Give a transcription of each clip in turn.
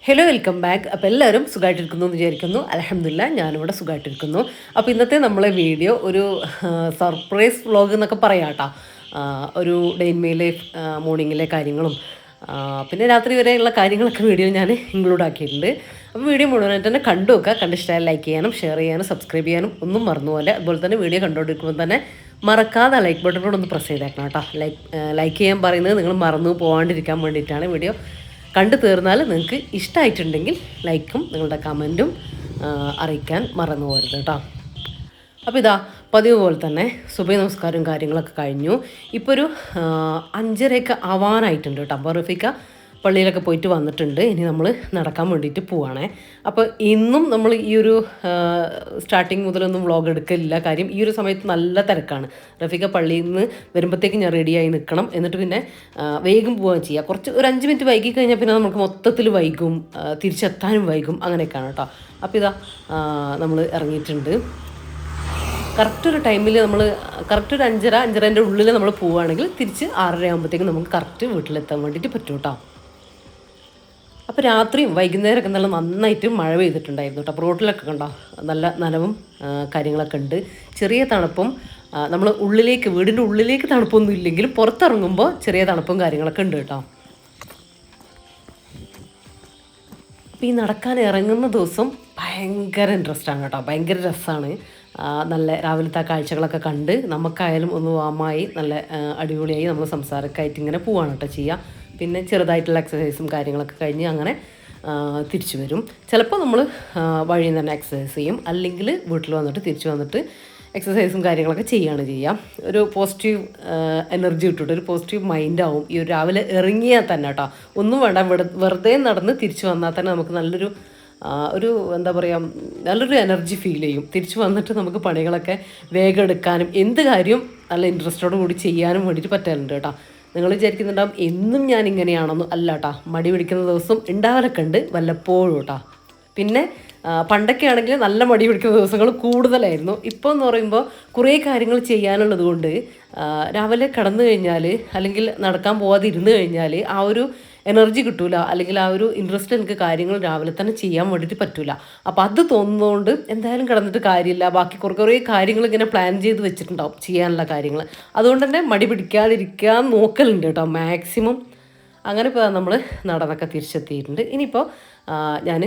Hello, welcome back. അപ്പോൾ എല്ലാവരും സുഖമായിട്ടിരിക്കുന്നു എന്ന് വിചാരിക്കുന്നു. അൽഹംദുലില്ലാ ഞാനിവിടെ സുഖമായിട്ടിരിക്കുന്നു. അപ്പോൾ ഇന്നത്തെ നമ്മളെ വീഡിയോ ഒരു സർപ്രൈസ് വ്ളോഗ് എന്നൊക്കെ പറയാം കേട്ടോ. ഒരു ഡേ ഇൻ മൈ ലൈഫ് മോർണിംഗിലെ കാര്യങ്ങളും പിന്നെ രാത്രി വരെയുള്ള കാര്യങ്ങളൊക്കെ വീഡിയോ ഞാൻ ഇൻക്ലൂഡ് ആക്കിയിട്ടുണ്ട്. അപ്പോൾ വീഡിയോ മുഴുവനായിട്ട് തന്നെ കണ്ടു നോക്കുക. കണ്ടിഷ്ടമായി ലൈക്ക് ചെയ്യാനും ഷെയർ ചെയ്യാനും സബ്സ്ക്രൈബ് ചെയ്യാനും ഒന്നും മറന്നുപോലെ. അതുപോലെ തന്നെ വീഡിയോ കണ്ടുകൊണ്ടിരിക്കുമ്പോൾ തന്നെ മറക്കാതെ ലൈക്ക് ബട്ടണോട് ഒന്ന് പ്രസ് ചെയ്തേക്കണം കേട്ടോ. ലൈക്ക് ചെയ്യാൻ പറയുന്നത് നിങ്ങൾ മറന്നു പോകാണ്ടിരിക്കാൻ വേണ്ടിയിട്ടാണ്. വീഡിയോ കണ്ടു തീർന്നാൽ നിങ്ങൾക്ക് ഇഷ്ടമായിട്ടുണ്ടെങ്കിൽ ലൈക്കും നിങ്ങളുടെ കമൻറ്റും അറിയിക്കാൻ മറന്നു പോകരുത് കേട്ടോ. അപ്പോൾ ഇതാ പതിവ് പോലെ തന്നെ സുബഹി നമസ്കാരവും കാര്യങ്ങളൊക്കെ കഴിഞ്ഞു. ഇപ്പോൾ ഒരു 5:30 ആവാനായിട്ടുണ്ട് കേട്ടോ. അപ്പോൾ റഫീക്ക പള്ളിയിലൊക്കെ പോയിട്ട് വന്നിട്ടുണ്ട്. ഇനി നമ്മൾ നടക്കാൻ വേണ്ടിയിട്ട് പോവുകയാണേ. അപ്പോൾ ഇന്നും നമ്മൾ ഈ ഒരു സ്റ്റാർട്ടിങ് മുതലൊന്നും വ്ളോഗ് എടുക്കില്ല. കാര്യം ഈ ഒരു സമയത്ത് നല്ല തിരക്കാണ്. റഫീക്ക പള്ളിയിൽ നിന്ന് വരുമ്പോഴത്തേക്ക് ഞാൻ റെഡിയായി നിൽക്കണം. എന്നിട്ട് പിന്നെ വേഗം പോവുകയും ചെയ്യുക. കുറച്ച് ഒരു 5 മിനിറ്റ് വൈകി കഴിഞ്ഞാൽ പിന്നെ നമുക്ക് മൊത്തത്തിൽ വൈകും, തിരിച്ചെത്താനും വൈകും, അങ്ങനെയൊക്കെയാണ് കേട്ടോ. അപ്പോൾ ഇതാ നമ്മൾ ഇറങ്ങിയിട്ടുണ്ട്. കറക്റ്റ് ഒരു ടൈമിൽ നമ്മൾ കറക്റ്റ് ഒരു 5:30-5:30ൻ്റെ ഉള്ളിൽ നമ്മൾ പോവുകയാണെങ്കിൽ തിരിച്ച് 6:30 ആകുമ്പോഴത്തേക്കും നമുക്ക് കറക്റ്റ് വീട്ടിലെത്താൻ വേണ്ടിയിട്ട് പറ്റും കേട്ടോ. അപ്പോൾ രാത്രിയും വൈകുന്നേരമൊക്കെ നല്ല നന്നായിട്ട് മഴ പെയ്തിട്ടുണ്ടായിരുന്നു കേട്ടോ. അപ്പോൾ റോഡിലൊക്കെ കണ്ടോ നല്ല നനവും കാര്യങ്ങളൊക്കെ ഉണ്ട്. ചെറിയ തണുപ്പും നമ്മൾ ഉള്ളിലേക്ക് വീടിൻ്റെ ഉള്ളിലേക്ക് തണുപ്പൊന്നും ഇല്ലെങ്കിലും പുറത്തിറങ്ങുമ്പോൾ ചെറിയ തണുപ്പും കാര്യങ്ങളൊക്കെ ഉണ്ട് കേട്ടോ. അപ്പോൾ ഈ നടക്കാൻ ഇറങ്ങുന്ന ദിവസം ഭയങ്കര ഇൻട്രസ്റ്റാണ് കേട്ടോ. ഭയങ്കര രസമാണ്. നല്ല രാവിലത്തെ കാഴ്ചകളൊക്കെ കണ്ട് നമുക്കായാലും ഒന്ന് വാമായി നല്ല അടിപൊളിയായി നമ്മൾ സംസാരമൊക്കെ ആയിട്ട് ഇങ്ങനെ പോവാണ് കേട്ടോ ചെയ്യുക. പിന്നെ ചെറുതായിട്ടുള്ള എക്സസൈസും കാര്യങ്ങളൊക്കെ കഴിഞ്ഞ് അങ്ങനെ തിരിച്ചു വരും. ചിലപ്പോൾ നമ്മൾ വഴിയിൽ നിന്ന് തന്നെ എക്സസൈസ് ചെയ്യും, അല്ലെങ്കിൽ വീട്ടിൽ വന്നിട്ട് തിരിച്ചു വന്നിട്ട് എക്സസൈസും കാര്യങ്ങളൊക്കെ ചെയ്യുകയാണ് ചെയ്യുക. ഒരു പോസിറ്റീവ് എനർജി ഇട്ടിട്ട് ഒരു പോസിറ്റീവ് മൈൻഡാവും ഈ ഒരു രാവിലെ ഇറങ്ങിയാൽ തന്നെ കേട്ടോ. ഒന്നും വേണ്ട, വെറുതെ നടന്ന് തിരിച്ചു വന്നാൽ തന്നെ നമുക്ക് നല്ലൊരു എന്താ പറയുക, നല്ലൊരു എനർജി ഫീൽ ചെയ്യും. തിരിച്ചു വന്നിട്ട് നമുക്ക് പണികളൊക്കെ വേഗം എടുക്കാനും എന്ത് കാര്യം നല്ല ഇൻട്രസ്റ്റോടു കൂടി ചെയ്യാനും വേണ്ടിയിട്ട് പറ്റാറുണ്ട് കേട്ടോ. നിങ്ങൾ വിചാരിക്കുന്നുണ്ടാവും എന്നും ഞാൻ ഇങ്ങനെയാണെന്നും. അല്ല കേട്ടോ, മടി പിടിക്കുന്ന ദിവസം ഉണ്ടാവലൊക്കെ ഉണ്ട് വല്ലപ്പോഴും കേട്ടോ. പിന്നെ പണ്ടൊക്കെ ആണെങ്കിൽ നല്ല മടി പിടിക്കുന്ന ദിവസങ്ങൾ കൂടുതലായിരുന്നു. ഇപ്പോൾ എന്ന് പറയുമ്പോൾ കുറേ കാര്യങ്ങൾ ചെയ്യാനുള്ളത് കൊണ്ട് രാവിലെ കിടന്നു കഴിഞ്ഞാൽ അല്ലെങ്കിൽ നടക്കാൻ പോകാതെ ഇരുന്ന് കഴിഞ്ഞാൽ ആ ഒരു എനർജി കിട്ടൂല, അല്ലെങ്കിൽ ആ ഒരു ഇൻട്രസ്റ്റ് എനിക്ക് കാര്യങ്ങൾ രാവിലെ തന്നെ ചെയ്യാൻ വേണ്ടിയിട്ട് പറ്റൂല. അപ്പോൾ അത് തോന്നുന്നതുകൊണ്ട് എന്തായാലും കിടന്നിട്ട് കാര്യമില്ല. ബാക്കി കുറേ കാര്യങ്ങൾ ഇങ്ങനെ പ്ലാൻ ചെയ്ത് വെച്ചിട്ടുണ്ടാവും ചെയ്യാനുള്ള കാര്യങ്ങൾ. അതുകൊണ്ട് തന്നെ മടി പിടിക്കാതിരിക്കാൻ നോക്കലുണ്ട് കേട്ടോ മാക്സിമം. അങ്ങനെ ഇപ്പോൾ നമ്മൾ നടന്നൊക്കെ തിരിച്ചെത്തിയിട്ടുണ്ട്. ഇനിയിപ്പോൾ ഞാൻ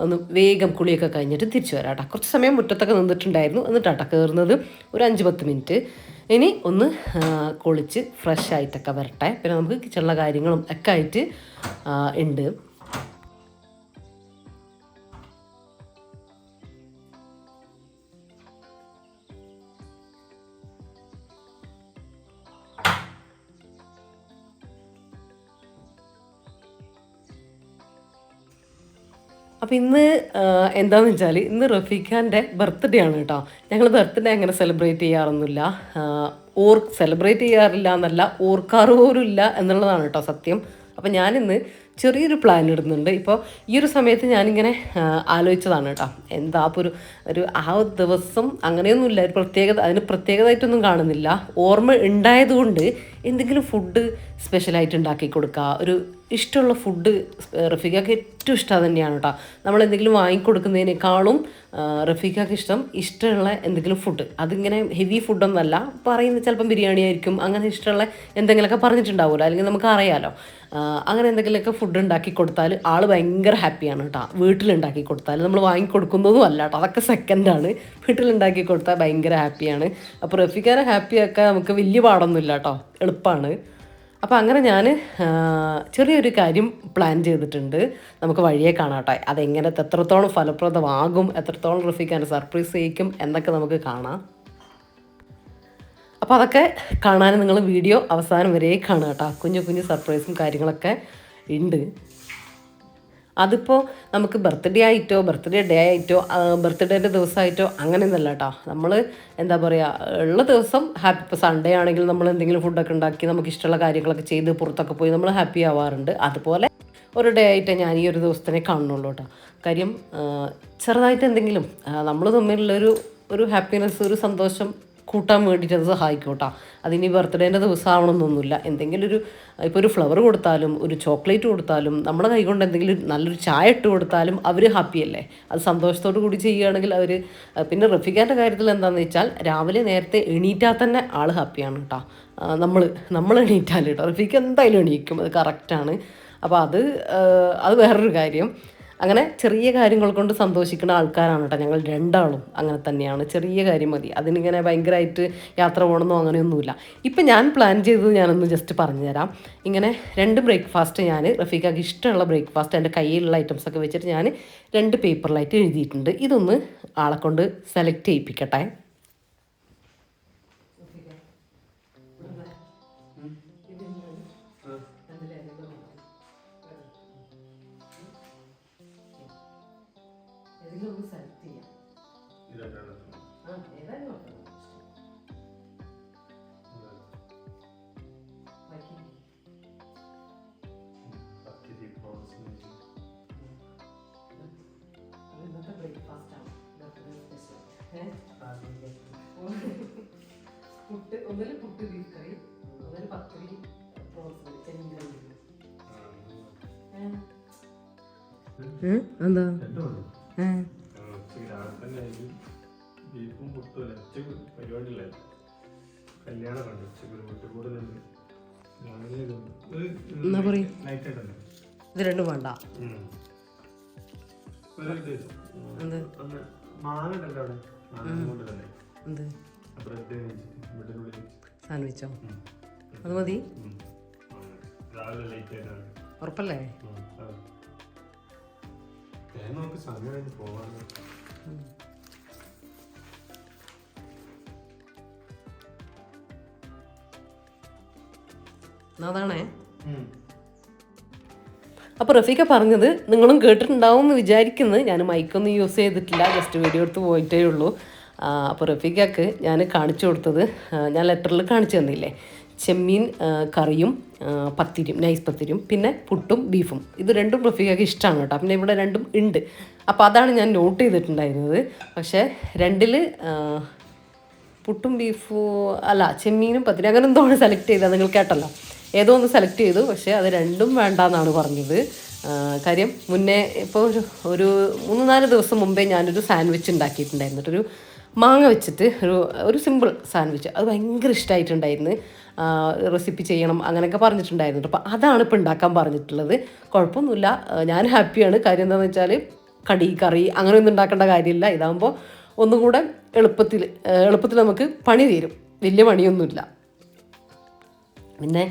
ഒന്ന് വേഗം കുളിയൊക്കെ കഴിഞ്ഞിട്ട് തിരിച്ചു വരാം കേട്ടോ. കുറച്ച് സമയം മുറ്റത്തൊക്കെ നിന്നിട്ടുണ്ടായിരുന്നു. എന്നിട്ടാട്ടോ കയറുന്നത് ഒരു 5-10 മിനിറ്റ്. ഇനി ഒന്ന് കുളിച്ച് ഫ്രഷ് ആയിട്ടൊക്കെ വരട്ടെ. പിന്നെ നമുക്ക് കിച്ചണിലെ കാര്യങ്ങളും ഒക്കെ ആയിട്ട് ഉണ്ട്. അപ്പോൾ ഇന്ന് എന്താണെന്ന് വെച്ചാൽ ഇന്ന് റഫീഖാൻ്റെ ബർത്ത്ഡേ ആണ് കേട്ടോ. ഞങ്ങൾ ബർത്ത്ഡേ അങ്ങനെ സെലിബ്രേറ്റ് ചെയ്യാറൊന്നുമില്ല. സെലിബ്രേറ്റ് ചെയ്യാറില്ല എന്നല്ല, ഓർക്കാറ് പോലും ഇല്ല എന്നുള്ളതാണ് കേട്ടോ സത്യം. അപ്പോൾ ഞാനിന്ന് ചെറിയൊരു പ്ലാൻ ഇടുന്നുണ്ട്. ഇപ്പോൾ ഈ ഒരു സമയത്ത് ഞാനിങ്ങനെ ആലോചിച്ചതാണ് കേട്ടോ. എന്താ അപ്പോൾ ഒരു ആ ദിവസം അങ്ങനെയൊന്നുമില്ല, ഒരു അതിന് പ്രത്യേകതയായിട്ടൊന്നും കാണുന്നില്ല. ഓർമ്മ ഉണ്ടായതുകൊണ്ട് എന്തെങ്കിലും ഫുഡ് സ്പെഷ്യലായിട്ട് ഉണ്ടാക്കി കൊടുക്കുക. ഒരു ഇഷ്ടമുള്ള ഫുഡ് റഫീഖയ്ക്ക് ഏറ്റവും ഇഷ്ടം തന്നെയാണ് കേട്ടോ. നമ്മളെന്തെങ്കിലും വാങ്ങിക്കൊടുക്കുന്നതിനേക്കാളും റഫീഖയ്ക്ക് ഇഷ്ടമുള്ള എന്തെങ്കിലും ഫുഡ്. അതിങ്ങനെ ഹെവി ഫുഡൊന്നുമല്ല പറയുന്നത്. ചിലപ്പം ബിരിയാണി ആയിരിക്കും, അങ്ങനെ ഇഷ്ടമുള്ള എന്തെങ്കിലുമൊക്കെ പറഞ്ഞിട്ടുണ്ടാവുമല്ലോ, അല്ലെങ്കിൽ നമുക്ക് അറിയാമല്ലോ. അങ്ങനെ എന്തെങ്കിലുമൊക്കെ ഫുഡ് ഉണ്ടാക്കി കൊടുത്താൽ ആൾ ഭയങ്കര ഹാപ്പിയാണ് കേട്ടോ. വീട്ടിലുണ്ടാക്കി കൊടുത്താൽ നമ്മൾ വാങ്ങിക്കൊടുക്കുന്നതും അല്ല കേട്ടോ, അതൊക്കെ സെക്കൻഡാണ്. വീട്ടിലുണ്ടാക്കി കൊടുത്താൽ ഭയങ്കര ഹാപ്പിയാണ്. അപ്പോൾ റഫീഖാനെ ഹാപ്പിയാക്കാൻ നമുക്ക് വലിയ പാടൊന്നുമില്ല കേട്ടോ, എളുപ്പമാണ്. അപ്പോൾ അങ്ങനെ ഞാൻ ചെറിയൊരു കാര്യം പ്ലാൻ ചെയ്തിട്ടുണ്ട്. നമുക്ക് വഴിയെ കാണാട്ടെ അതെങ്ങനെ എത്രത്തോളം ഫലപ്രദമാകും, എത്രത്തോളം റഫീഖാനെ സർപ്രൈസ് ചെയ്യിക്കും എന്നൊക്കെ നമുക്ക് കാണാം. അപ്പോൾ അതൊക്കെ കാണാൻ നിങ്ങൾ വീഡിയോ അവസാനം വരെ കാണുക കേട്ടോ. കുഞ്ഞു കുഞ്ഞു സർപ്രൈസും കാര്യങ്ങളൊക്കെ ഉണ്ട്. അതിപ്പോൾ നമുക്ക് ബർത്ത്ഡേ ആയിട്ടോ ബർത്ത്ഡേ ഡേ ആയിട്ടോ ബർത്ത്ഡേൻ്റെ ദിവസമായിട്ടോ അങ്ങനെയൊന്നുമല്ല കേട്ടോ. നമ്മൾ എന്താ പറയുക, ഉള്ള ദിവസം ഹാപ്പി. ഇപ്പോൾ സൺഡേ ആണെങ്കിൽ നമ്മൾ എന്തെങ്കിലും ഫുഡൊക്കെ ഉണ്ടാക്കി നമുക്ക് ഇഷ്ടമുള്ള കാര്യങ്ങളൊക്കെ ചെയ്ത് പുറത്തൊക്കെ പോയി നമ്മൾ ഹാപ്പി ആവാറുണ്ട്. അതുപോലെ ഒരു ഡേ ആയിട്ട് ഞാൻ ഈ ഒരു ദിവസത്തിനെ കാണുന്നുള്ളൂ കേട്ടോ. കാര്യം ചെറുതായിട്ട് എന്തെങ്കിലും നമ്മൾ തമ്മിലുള്ളൊരു ഒരു ഹാപ്പിനെസ്, ഒരു സന്തോഷം കൂട്ടാൻ വേണ്ടിയിട്ട് അത് സഹായിക്കും കേട്ടോ. അതിനി ബർത്ത്ഡേൻ്റെ ദിവസം ആവണമെന്നൊന്നുമില്ല. എന്തെങ്കിലും ഇപ്പോൾ ഒരു ഫ്ലവർ കൊടുത്താലും ഒരു ചോക്ലേറ്റ് കൊടുത്താലും നമ്മുടെ കൈ കൊണ്ട് എന്തെങ്കിലും നല്ലൊരു ചായ ഇട്ട് കൊടുത്താലും അവർ ഹാപ്പിയല്ലേ. അത് സന്തോഷത്തോടു കൂടി ചെയ്യുകയാണെങ്കിൽ അവർ. പിന്നെ റഫീഖാൻ്റെ കാര്യത്തിൽ എന്താണെന്ന് വെച്ചാൽ രാവിലെ നേരത്തെ എണീറ്റാൽ തന്നെ ആൾ ഹാപ്പിയാണ് കേട്ടോ. നമ്മൾ എണീറ്റാൽ കേട്ടോ റഫീഖ് എന്തായാലും എണീക്കും, അത് കറക്റ്റാണ്. അപ്പോൾ അത് വേറൊരു കാര്യം. അങ്ങനെ ചെറിയ കാര്യങ്ങൾ കൊണ്ട് സന്തോഷിക്കുന്ന ആൾക്കാരാണ് കേട്ടോ ഞങ്ങൾ രണ്ടാളും. അങ്ങനെ തന്നെയാണ്, ചെറിയ കാര്യം മതി. അതിനിങ്ങനെ ഭയങ്കരമായിട്ട് യാത്ര പോകണമെന്നോ അങ്ങനെയൊന്നുമില്ല. ഇപ്പം ഞാൻ പ്ലാൻ ചെയ്തത് ഞാനൊന്ന് ജസ്റ്റ് പറഞ്ഞുതരാം. ഇങ്ങനെ 2 ബ്രേക്ക്ഫാസ്റ്റ് ഞാൻ റഫീഖാക്ക് ഇഷ്ടമുള്ള ബ്രേക്ക്ഫാസ്റ്റ് എൻ്റെ കയ്യിലുള്ള ഐറ്റംസൊക്കെ വെച്ചിട്ട് ഞാൻ 2 പേപ്പറിലായിട്ട് എഴുതിയിട്ടുണ്ട്. ഇതൊന്ന് ആളെ കൊണ്ട് സെലക്ട് ചെയ്യിപ്പിക്കട്ടെ. ഇതിലൊന്ന് സെലക്ട് ചെയ്യാം. ഏതായാലും ഇന്നത്തെ ബ്രേക്ക്ഫാസ്റ്റ് ആണ് പുട്ട്, ഒന്നിൽ പുട്ട് ബീഫ് കറി, ഒന്നിൽ പത്തിരി പ്രോൺസ് ചെമ്മീൻ. എന്താ ബീഫും പുട്ടും പരിപാടിയില്ല, കല്യാണം കണ്ടു എന്നാ പറയും. ഇത് രണ്ടും വേണ്ട. സാൻഡ്വിച്ചോ? അത് മതി, ഉറപ്പല്ലേ? അതാണേ. അപ്പോൾ റഫീഖ പറഞ്ഞത് നിങ്ങളും കേട്ടിട്ടുണ്ടാവും എന്ന് വിചാരിക്കുന്നത്. ഞാൻ മൈക്കൊന്നും യൂസ് ചെയ്തിട്ടില്ല, ജസ്റ്റ് വീഡിയോ എടുത്ത് പോയിട്ടേ ഉള്ളൂ. അപ്പോൾ റഫീഖക്ക് ഞാൻ കാണിച്ചു കൊടുത്തത് ഞാൻ ലെറ്ററിൽ കാണിച്ചു തന്നില്ലേ, ചെമ്മീൻ കറിയും പത്തിരിയും, നൈസ് പത്തിരിയും, പിന്നെ പുട്ടും ബീഫും. ഇത് രണ്ടും റഫീഖക്ക് ഇഷ്ടമാണ് കേട്ടോ. പിന്നെ ഇവിടെ രണ്ടും ഉണ്ട്. അപ്പോൾ അതാണ് ഞാൻ നോട്ട് ചെയ്തിട്ടുണ്ടായിരുന്നത്. പക്ഷേ 2ൽ പുട്ടും ബീഫും അല്ല, ചെമ്മീനും പത്തിരി അങ്ങനെ എന്തോ സെലക്ട് ചെയ്താൽ നിങ്ങൾ കേട്ടല്ലോ. ഏതോ ഒന്ന് സെലക്ട് ചെയ്തു, പക്ഷേ അത് രണ്ടും വേണ്ടാന്നാണ് പറഞ്ഞത്. കാര്യം മുന്നേ ഇപ്പോൾ ഒരു 3-4 ദിവസം മുമ്പേ ഞാനൊരു സാൻഡ്വിച്ച് ഉണ്ടാക്കിയിട്ടുണ്ടായിരുന്നു. ഒരു മാങ്ങ വെച്ചിട്ട് ഒരു സിമ്പിൾ സാൻഡ്വിച്ച്. അത് ഭയങ്കര ഇഷ്ടമായിട്ടുണ്ടായിരുന്നു. റെസിപ്പി ചെയ്യണം അങ്ങനെയൊക്കെ പറഞ്ഞിട്ടുണ്ടായിരുന്നു. അപ്പോൾ അതാണ് ഇപ്പോൾ ഉണ്ടാക്കാൻ പറഞ്ഞിട്ടുള്ളത്. കുഴപ്പമൊന്നുമില്ല, ഞാൻ ഹാപ്പിയാണ്. കാര്യം എന്താണെന്ന് വെച്ചാൽ കറി അങ്ങനെയൊന്നും ഉണ്ടാക്കേണ്ട കാര്യമില്ല. ഇതാകുമ്പോൾ ഒന്നുകൂടെ എളുപ്പത്തിൽ നമുക്ക് പണി തീരും, വലിയ പണിയൊന്നുമില്ല. പിന്നെ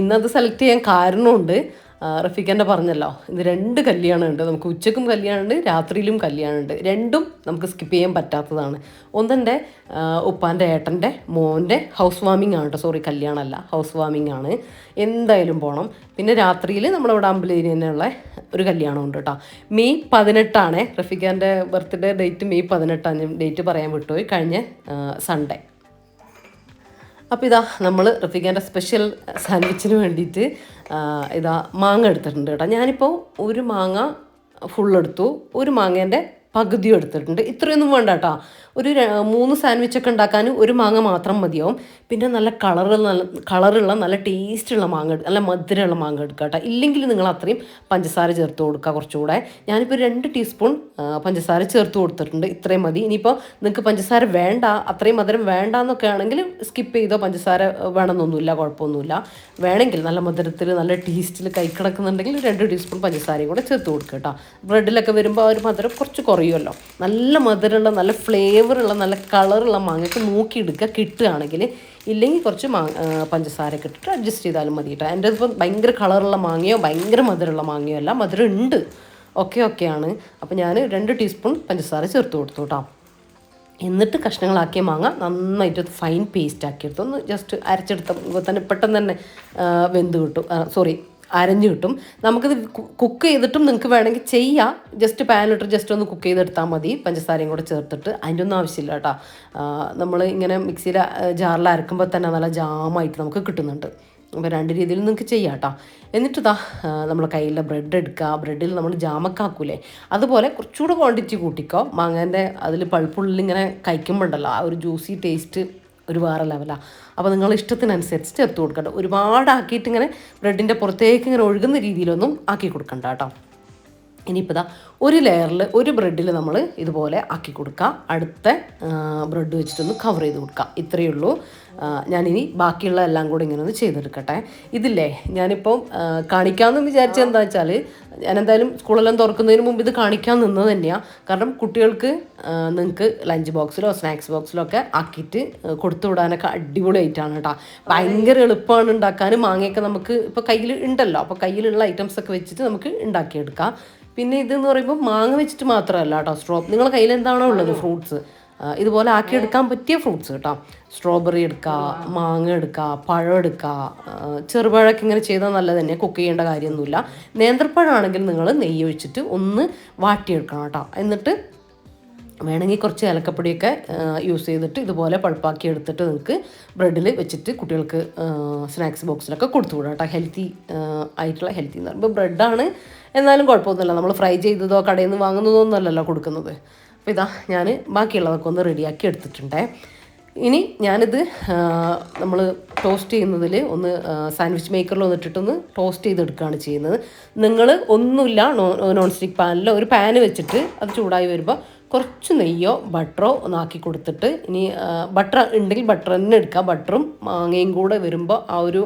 ഇന്നത് സെലക്ട് ചെയ്യാൻ കാരണമുണ്ട്. റഫീഖൻ്റെ പറഞ്ഞല്ലോ, ഇത് 2 കല്യാണമുണ്ട് നമുക്ക്. ഉച്ചക്കും കല്യാണമുണ്ട്, രാത്രിയിലും കല്യാണമുണ്ട്. രണ്ടും നമുക്ക് സ്കിപ്പ് ചെയ്യാൻ പറ്റാത്തതാണ്. ഒന്നെൻ്റെ ഉപ്പാൻ്റെ ഏട്ടൻ്റെ മോൻ്റെ ഹൗസ് വാമിംഗ് ആണ് കേട്ടോ. സോറി, കല്യാണമല്ല, ഹൗസ് വാമിംഗ് ആണ്. എന്തായാലും പോകണം. പിന്നെ രാത്രിയിൽ നമ്മളിവിടെ അമ്പലയിൽ തന്നെയുള്ള ഒരു കല്യാണമുണ്ട് കേട്ടോ. മെയ് 18 റഫീഖാൻ്റെ ബർത്ത്ഡേ ഡേറ്റ്. മെയ് 18 ഡേറ്റ് പറയാൻ വിട്ടുപോയി, കഴിഞ്ഞ സൺഡേ. അപ്പോൾ ഇതാ നമ്മൾ റഫീഖാൻ്റെ സ്പെഷ്യൽ സാൻഡ്വിച്ചിന് വേണ്ടിയിട്ട് മാങ്ങ എടുത്തിട്ടുണ്ട് കേട്ടോ. ഞാനിപ്പോൾ ഒരു മാങ്ങ ഫുള്ളെടുത്തു, ഒരു മാങ്ങേൻ്റെ പകുതിയും എടുത്തിട്ടുണ്ട്. ഇത്രയൊന്നും വേണ്ട കേട്ടോ. ഒരു 3 സാൻഡ്വിച്ചൊക്കെ ഉണ്ടാക്കാൻ ഒരു മാങ്ങ മാത്രം മതിയാവും. പിന്നെ നല്ല കളറുള്ള നല്ല ടേസ്റ്റുള്ള മാങ്ങ, നല്ല മധുരമുള്ള മാങ്ങ എടുക്കുക കേട്ടോ. ഇല്ലെങ്കിൽ നിങ്ങൾ അത്രയും പഞ്ചസാര ചേർത്ത് കൊടുക്കുക കുറച്ചുകൂടെ. ഞാനിപ്പോൾ 2 ടീസ്പൂൺ പഞ്ചസാര ചേർത്ത് കൊടുത്തിട്ടുണ്ട്. ഇത്രയും മതി. ഇനിയിപ്പോൾ നിങ്ങൾക്ക് പഞ്ചസാര വേണ്ട, അത്രയും മധുരം വേണ്ട എന്നൊക്കെ ആണെങ്കിൽ സ്കിപ്പ് ചെയ്തോ. പഞ്ചസാര വേണമെന്നൊന്നുമില്ല, കുഴപ്പമൊന്നുമില്ല. വേണമെങ്കിൽ നല്ല മധുരത്തിൽ നല്ല ടേസ്റ്റിൽ കിടക്കുന്നുണ്ടെങ്കിൽ 2 ടീസ്പൂൺ പഞ്ചസാരയും കൂടെ ചേർത്ത് കൊടുക്കുക കേട്ടോ. ബ്രെഡിലൊക്കെ വരുമ്പോൾ ആ ഒരു മധുരം കുറച്ച് കുറയുമല്ലോ. നല്ല മധുരമുള്ള, നല്ല ഫ്ലേവറുള്ള, നല്ല കളറുള്ള മാങ്ങയൊക്കെ നോക്കിയെടുക്കുക കിട്ടുകയാണെങ്കിൽ. ഇല്ലെങ്കിൽ കുറച്ച് പഞ്ചസാരയൊക്കെ ഇട്ടിട്ട് അഡ്ജസ്റ്റ് ചെയ്താലും മതി കേട്ടോ. എൻ്റെ ഇപ്പം ഭയങ്കര കളറുള്ള മാങ്ങയോ ഭയങ്കര മധുരമുള്ള മാങ്ങയോ അല്ല, മധുരം ഉണ്ട്, ഓക്കെയാണ്. അപ്പോൾ ഞാൻ 2 ടീസ്പൂൺ പഞ്ചസാര ചേർത്ത് കൊടുത്തു കേട്ടോ. എന്നിട്ട് കഷ്ണങ്ങളാക്കിയ മാങ്ങ നന്നായിട്ട് ഫൈൻ പേസ്റ്റ് ആക്കിയെടുത്തു. ഒന്ന് ജസ്റ്റ് അരച്ചെടുത്തപ്പോൾ തന്നെ പെട്ടെന്ന് തന്നെ വെന്ത് കിട്ടും. അരഞ്ഞു കിട്ടും. നമുക്കിത് കുക്ക് ചെയ്തിട്ടും നിങ്ങൾക്ക് വേണമെങ്കിൽ ചെയ്യാം. ജസ്റ്റ് പാനിലിട്ട് ജസ്റ്റ് ഒന്ന് കുക്ക് ചെയ്തെടുത്താൽ മതി, പഞ്ചസാരയും കൂടെ ചേർത്തിട്ട്. അതിൻ്റെ ഒന്നും ആവശ്യമില്ല കേട്ടോ. നമ്മൾ ഇങ്ങനെ മിക്സിയിൽ ജാറിൽ അരക്കുമ്പോൾ തന്നെ നല്ല ജാമായിട്ട് നമുക്ക് കിട്ടുന്നുണ്ട്. അപ്പോൾ 2 രീതിയിൽ നിങ്ങൾക്ക് ചെയ്യാം കേട്ടോ. എന്നിട്ട് നമ്മൾ കയ്യിലെ ബ്രെഡ് എടുക്കുക. ബ്രെഡിൽ നമ്മൾ ജാമൊക്കെ ആക്കൂലേ, അതുപോലെ കുറച്ചുകൂടെ ക്വാണ്ടിറ്റി കൂട്ടിക്കോ. മാങ്ങേൻ്റെ അതിൽ പഴുപ്പുള്ളിൽ ഇങ്ങനെ കഴിക്കുമ്പോൾ ഉണ്ടല്ലോ ആ ഒരു ജ്യൂസി ടേസ്റ്റ് ഒരു വേറെ ലെവലാണ്. അപ്പോൾ നിങ്ങൾ ഇഷ്ടത്തിനനുസരിച്ച് ചേർത്ത് കൊടുക്കണ്ട. ഒരുപാടാക്കിയിട്ട് ഇങ്ങനെ ബ്രെഡിൻ്റെ പുറത്തേക്ക് ഇങ്ങനെ ഒഴുകുന്ന രീതിയിലൊന്നും ആക്കി കൊടുക്കണ്ട കേട്ടോ. ഇനിയിപ്പോൾ ഒരു ലെയറിൽ ഒരു ബ്രെഡിൽ നമ്മൾ ഇതുപോലെ ആക്കി കൊടുക്കുക. അടുത്ത ബ്രെഡ് വെച്ചിട്ടൊന്ന് കവർ ചെയ്ത് കൊടുക്കുക. ഇത്രയേ ഉള്ളൂ. ഞാനിനി ബാക്കിയുള്ള എല്ലാം കൂടി ഇങ്ങനെ ഒന്ന് ചെയ്തെടുക്കട്ടെ. ഇതില്ലേ ഞാനിപ്പം കാണിക്കാമെന്ന് വിചാരിച്ചത് എന്താ വെച്ചാൽ, ഞാനെന്തായാലും സ്കൂളെല്ലാം തുറക്കുന്നതിന് മുമ്പ് ഇത് കാണിക്കാൻ നിന്നത് തന്നെയാണ്. കാരണം കുട്ടികൾക്ക് നിങ്ങൾക്ക് ലഞ്ച് ബോക്സിലോ സ്നാക്സ് ബോക്സിലോ ഒക്കെ ആക്കിയിട്ട് കൊടുത്തു വിടാനൊക്കെ അടിപൊളിയായിട്ടാണ് കേട്ടോ. ഭയങ്കര എളുപ്പമാണ് ഉണ്ടാക്കാൻ. മാങ്ങയൊക്കെ നമുക്ക് ഇപ്പോൾ കയ്യിൽ ഉണ്ടല്ലോ, അപ്പോൾ കയ്യിലുള്ള ഐറ്റംസ് ഒക്കെ വെച്ചിട്ട് നമുക്ക് ഉണ്ടാക്കിയെടുക്കാം. പിന്നെ ഇതെന്ന് പറയുമ്പോൾ മാങ്ങ വെച്ചിട്ട് മാത്രമല്ല കേട്ടോ, നിങ്ങളുടെ കയ്യിൽ എന്താണോ ഉള്ളത് ഫ്രൂട്ട്സ് ഇതുപോലെ ആക്കിയെടുക്കാൻ പറ്റിയ ഫ്രൂട്ട്സ് കേട്ടോ. സ്ട്രോബെറി എടുക്കുക, മാങ്ങ എടുക്കുക, പഴം എടുക്കുക. ചെറുപഴമൊക്കെ ഇങ്ങനെ ചെയ്താൽ നല്ലത് തന്നെ, കുക്ക് ചെയ്യേണ്ട കാര്യമൊന്നുമില്ല. നേന്ത്രപ്പഴമാണെങ്കിൽ നിങ്ങൾ നെയ്യ് ഒഴിച്ചിട്ട് ഒന്ന് വാട്ടിയെടുക്കണം കേട്ടോ. എന്നിട്ട് വേണമെങ്കിൽ കുറച്ച് ഏലക്കപ്പൊടിയൊക്കെ യൂസ് ചെയ്തിട്ട് ഇതുപോലെ പഴുപ്പാക്കി എടുത്തിട്ട് നിങ്ങൾക്ക് ബ്രെഡിൽ വെച്ചിട്ട് കുട്ടികൾക്ക് സ്നാക്സ് ബോക്സിലൊക്കെ കൊടുത്തു വിടാം കേട്ടോ. ഹെൽത്തി ആയിട്ടുള്ള ഹെൽത്തി എന്ന് പറയുമ്പോൾ ബ്രെഡാണ്, എന്നാലും കുഴപ്പമൊന്നുമില്ല. നമ്മൾ ഫ്രൈ ചെയ്തതോ കടയിൽ നിന്ന് വാങ്ങുന്നതോ ഒന്നുമല്ലല്ലോ കൊടുക്കുന്നത്. അപ്പോൾ ഞാൻ ബാക്കിയുള്ളതൊക്കെ ഒന്ന് റെഡിയാക്കി എടുത്തിട്ടുണ്ടേ. ഇനി ഞാനിത് നമ്മൾ ടോസ്റ്റ് ചെയ്യുന്നതിൽ ഒന്ന് സാൻഡ്വിച്ച് മേക്കറിൽ വന്നിട്ടിട്ടൊന്ന് ടോസ്റ്റ് ചെയ്തെടുക്കുകയാണ് ചെയ്യുന്നത്. നിങ്ങൾ ഒന്നുമില്ല, നോൺ സ്റ്റിക്ക് പാനിലോ ഒരു പാന് വെച്ചിട്ട് അത് ചൂടായി വരുമ്പോൾ കുറച്ച് നെയ്യോ ബട്ടറോ ഒന്നാക്കി കൊടുത്തിട്ട്, ഇനി ബട്ടർ ഉണ്ടെങ്കിൽ ബട്ടർ തന്നെ എടുക്കുക. ബട്ടറും മാങ്ങയും കൂടെ വരുമ്പോൾ ആ ഒരു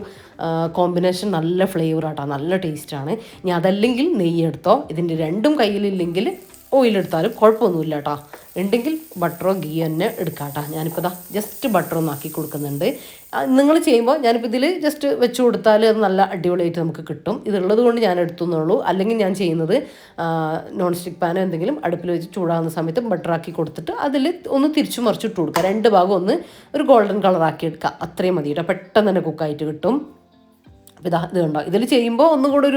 കോമ്പിനേഷൻ നല്ല ഫ്ലേവറാട്ടോ, നല്ല ടേസ്റ്റാണ്. ഇനി അതല്ലെങ്കിൽ നെയ്യ് എടുത്തോ. ഇതിൻ്റെ രണ്ടും കയ്യിലില്ലെങ്കിൽ ഓയിലെടുത്താലും കുഴപ്പമൊന്നുമില്ല കേട്ടോ. ഉണ്ടെങ്കിൽ ബട്ടറോ ഗീ തന്നെ എടുക്കാം കേട്ടോ. ഞാനിപ്പോൾ ജസ്റ്റ് ബട്ടർ ഒന്ന് ആക്കി കൊടുക്കുന്നുണ്ട്. നിങ്ങൾ ചെയ്യുമ്പോൾ ഞാനിപ്പോൾ ഇതിൽ ജസ്റ്റ് വെച്ച് കൊടുത്താൽ അത് നല്ല അടിപൊളിയായിട്ട് നമുക്ക് കിട്ടും. ഇതുള്ളത് കൊണ്ട് ഞാൻ എടുത്തുന്നുള്ളൂ. അല്ലെങ്കിൽ ഞാൻ ചെയ്യുന്നത് നോൺ സ്റ്റിക്ക് പാനോ എന്തെങ്കിലും അടുപ്പിൽ വെച്ച് ചൂടാകുന്ന സമയത്ത് ബട്ടറാക്കി കൊടുത്തിട്ട് അതിൽ ഒന്ന് തിരിച്ചു മറിച്ചിട്ട് കൊടുക്കുക. 2 ഭാഗം ഒന്ന് ഒരു ഗോൾഡൻ കളറാക്കി എടുക്കുക. അത്രയും മതി കേട്ടോ, പെട്ടെന്ന് തന്നെ കുക്കായിട്ട് കിട്ടും. അപ്പോൾ ഇത് കണ്ടോ, ഇതിൽ ചെയ്യുമ്പോൾ ഒന്നും കൂടെ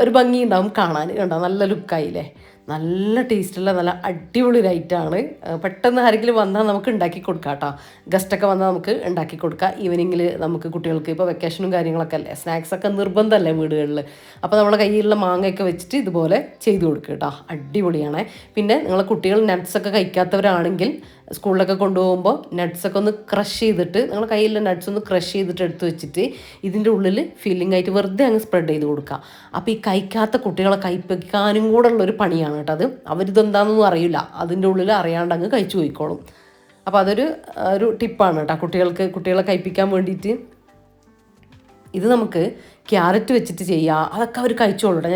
ഒരു ഭംഗി ഉണ്ടാവും കാണാൻ. കണ്ടോ നല്ല ലുക്കായില്ലേ, നല്ല ടേസ്റ്റുള്ള നല്ല അടിപൊളി ഐറ്റമാണ്. പെട്ടെന്ന് ആരെങ്കിലും വന്നാൽ നമുക്ക് ഉണ്ടാക്കി കൊടുക്കാം കേട്ടോ. ഗസ്റ്റൊക്കെ വന്നാൽ നമുക്ക് ഉണ്ടാക്കി കൊടുക്കാം. ഈവനിങ്ങിൽ നമുക്ക് കുട്ടികൾക്ക് ഇപ്പോൾ വെക്കേഷനും കാര്യങ്ങളൊക്കെ അല്ലേ, സ്നാക്സൊക്കെ നിർബന്ധമല്ലേ വീടുകളിൽ. അപ്പോൾ നമ്മളെ കയ്യിലുള്ള മാങ്ങയൊക്കെ വെച്ചിട്ട് ഇതുപോലെ ചെയ്ത് കൊടുക്കുക കേട്ടോ. അടിപൊളിയാണ്. പിന്നെ നിങ്ങളെ കുട്ടികൾ നട്ട്സൊക്കെ കഴിക്കാത്തവരാണെങ്കിൽ സ്കൂളിലൊക്കെ കൊണ്ടുപോകുമ്പോൾ നട്ട്സൊക്കെ ഒന്ന് ക്രഷ് ചെയ്തിട്ട്, നിങ്ങളുടെ കയ്യിലുള്ള നട്ട്സ് ഒന്ന് ക്രഷ് ചെയ്തിട്ട് എടുത്ത് വെച്ചിട്ട് ഇതിൻ്റെ ഉള്ളിൽ ഫില്ലിംഗ് ആയിട്ട് വെറുതെ അങ്ങ് സ്പ്രെഡ് ചെയ്ത് കൊടുക്കുക. അപ്പോൾ ഈ കഴിക്കാത്ത കുട്ടികളെ കഴിപ്പിക്കാനും കൂടെ ഉള്ളൊരു പണിയാണ് കേട്ടോ അത്. അവരിതെന്താണെന്നൊന്നും അറിയില്ല, അതിൻ്റെ ഉള്ളിൽ അറിയാണ്ട് അങ്ങ് കഴിച്ചു പോയിക്കോളും. അപ്പോൾ ഒരു ടിപ്പാണ് കേട്ടോ കുട്ടികളെ കഴിപ്പിക്കാൻ വേണ്ടിയിട്ട്. ഇത് നമുക്ക് ക്യാരറ്റ് വെച്ചിട്ട് ചെയ്യാം. അതൊക്കെ അവർ കഴിച്ചോളൂ കേട്ടോ.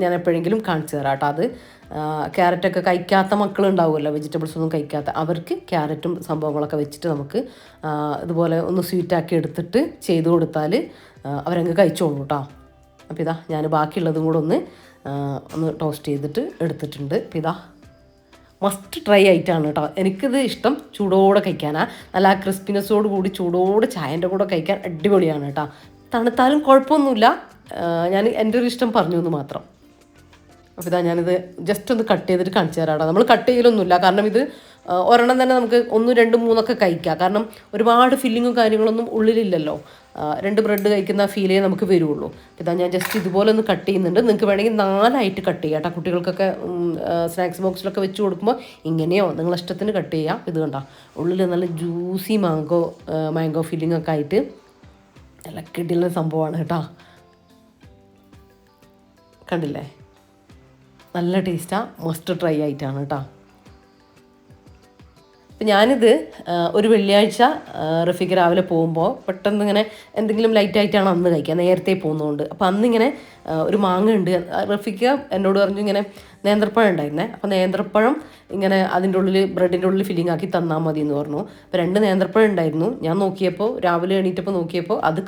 ഞാൻ എപ്പോഴെങ്കിലും കാണിച്ചു തരാം കേട്ടോ. അത് ക്യാരറ്റൊക്കെ കഴിക്കാത്ത മക്കളുണ്ടാവുമല്ലോ, വെജിറ്റബിൾസ് ഒന്നും കഴിക്കാത്ത, അവർക്ക് ക്യാരറ്റും സംഭവങ്ങളൊക്കെ വെച്ചിട്ട് നമുക്ക് ഇതുപോലെ ഒന്ന് സ്വീറ്റാക്കി എടുത്തിട്ട് ചെയ്ത് കൊടുത്താൽ അവരങ്ങ് കഴിച്ചോളൂ കേട്ടോ. അപ്പോൾ ഞാൻ ബാക്കിയുള്ളതും കൂടെ ഒന്ന് ടോസ്റ്റ് ചെയ്തിട്ട് എടുത്തിട്ടുണ്ട്. അപ്പോൾ മസ്റ്റ് ട്രൈ ആയിട്ടാണ് കേട്ടോ. എനിക്കിത് ഇഷ്ടം ചൂടോടെ കഴിക്കാനാണ്. നല്ല ആ ക്രിസ്പിനെസ്സോട് കൂടി ചൂടോടെ ചായൻ്റെ കൂടെ കഴിക്കാൻ അടിപൊളിയാണ് കേട്ടോ. തണുത്താലും കുഴപ്പമൊന്നുമില്ല. ഞാൻ എൻ്റെ ഒരു ഇഷ്ടം പറഞ്ഞു എന്ന് മാത്രം. അപ്പോൾ ഞാനിത് ജസ്റ്റ് ഒന്ന് കട്ട് ചെയ്തിട്ട് കാണിച്ചു തരാം കേട്ടോ. നമ്മൾ കട്ട് ചെയ്യലൊന്നുമില്ല, കാരണം ഇത് ഒരെണ്ണം തന്നെ നമുക്ക് 1, 2, 3 കഴിക്കാം. കാരണം ഒരുപാട് ഫില്ലിങ്ങും കാര്യങ്ങളൊന്നും ഉള്ളിലില്ലല്ലോ. 2 ബ്രെഡ് കഴിക്കുന്ന ഫീലേ നമുക്ക് വരുള്ളൂ. ഞാൻ ജസ്റ്റ് ഇതുപോലെ ഒന്ന് കട്ട് ചെയ്യുന്നുണ്ട്. നിങ്ങൾക്ക് വേണമെങ്കിൽ 4 കട്ട് ചെയ്യാം കേട്ടോ. കുട്ടികൾക്കൊക്കെ സ്നാക്സ് ബോക്സിലൊക്കെ വെച്ച് കൊടുക്കുമ്പോൾ ഇങ്ങനെയോ നിങ്ങളെ ഇഷ്ടത്തിന് കട്ട് ചെയ്യാം. ഇത് കണ്ടോ, ഉള്ളിൽ നല്ല ജ്യൂസി മാംഗോ ഫില്ലിംഗ് ഒക്കെ ആയിട്ട് നല്ല കിടിലൻ സംഭവമാണ് കേട്ടോ. കണ്ടില്ലേ, നല്ല ടേസ്റ്റാണ്. മസ്റ്റ് ട്രൈ ആയിട്ടാണ് കേട്ടോ. അപ്പം ഞാനിത് ഒരു വെള്ളിയാഴ്ച റഫീഖ് രാവിലെ പോകുമ്പോൾ പെട്ടെന്ന് ഇങ്ങനെ എന്തെങ്കിലും ലൈറ്റായിട്ടാണ് അന്ന് കഴിക്കുക, നേരത്തെ പോകുന്നതുകൊണ്ട്. അപ്പോൾ അന്നിങ്ങനെ ഒരു മാങ്ങ ഉണ്ട്. റഫീഖ് എന്നോട് പറഞ്ഞു ഇങ്ങനെ നേന്ത്രപ്പഴം ഉണ്ടായിരുന്നേ. അപ്പോൾ നേന്ത്രപ്പഴം ഇങ്ങനെ അതിൻ്റെ ഉള്ളിൽ ബ്രെഡിൻ്റെ ഉള്ളിൽ ഫില്ലിംഗ് ആക്കി തന്നാൽ മതി എന്ന് പറഞ്ഞു. അപ്പോൾ 2 നേന്ത്രപ്പഴം ഉണ്ടായിരുന്നു. ഞാൻ നോക്കിയപ്പോൾ രാവിലെ എണീറ്റപ്പോൾ നോക്കിയപ്പോൾ അത്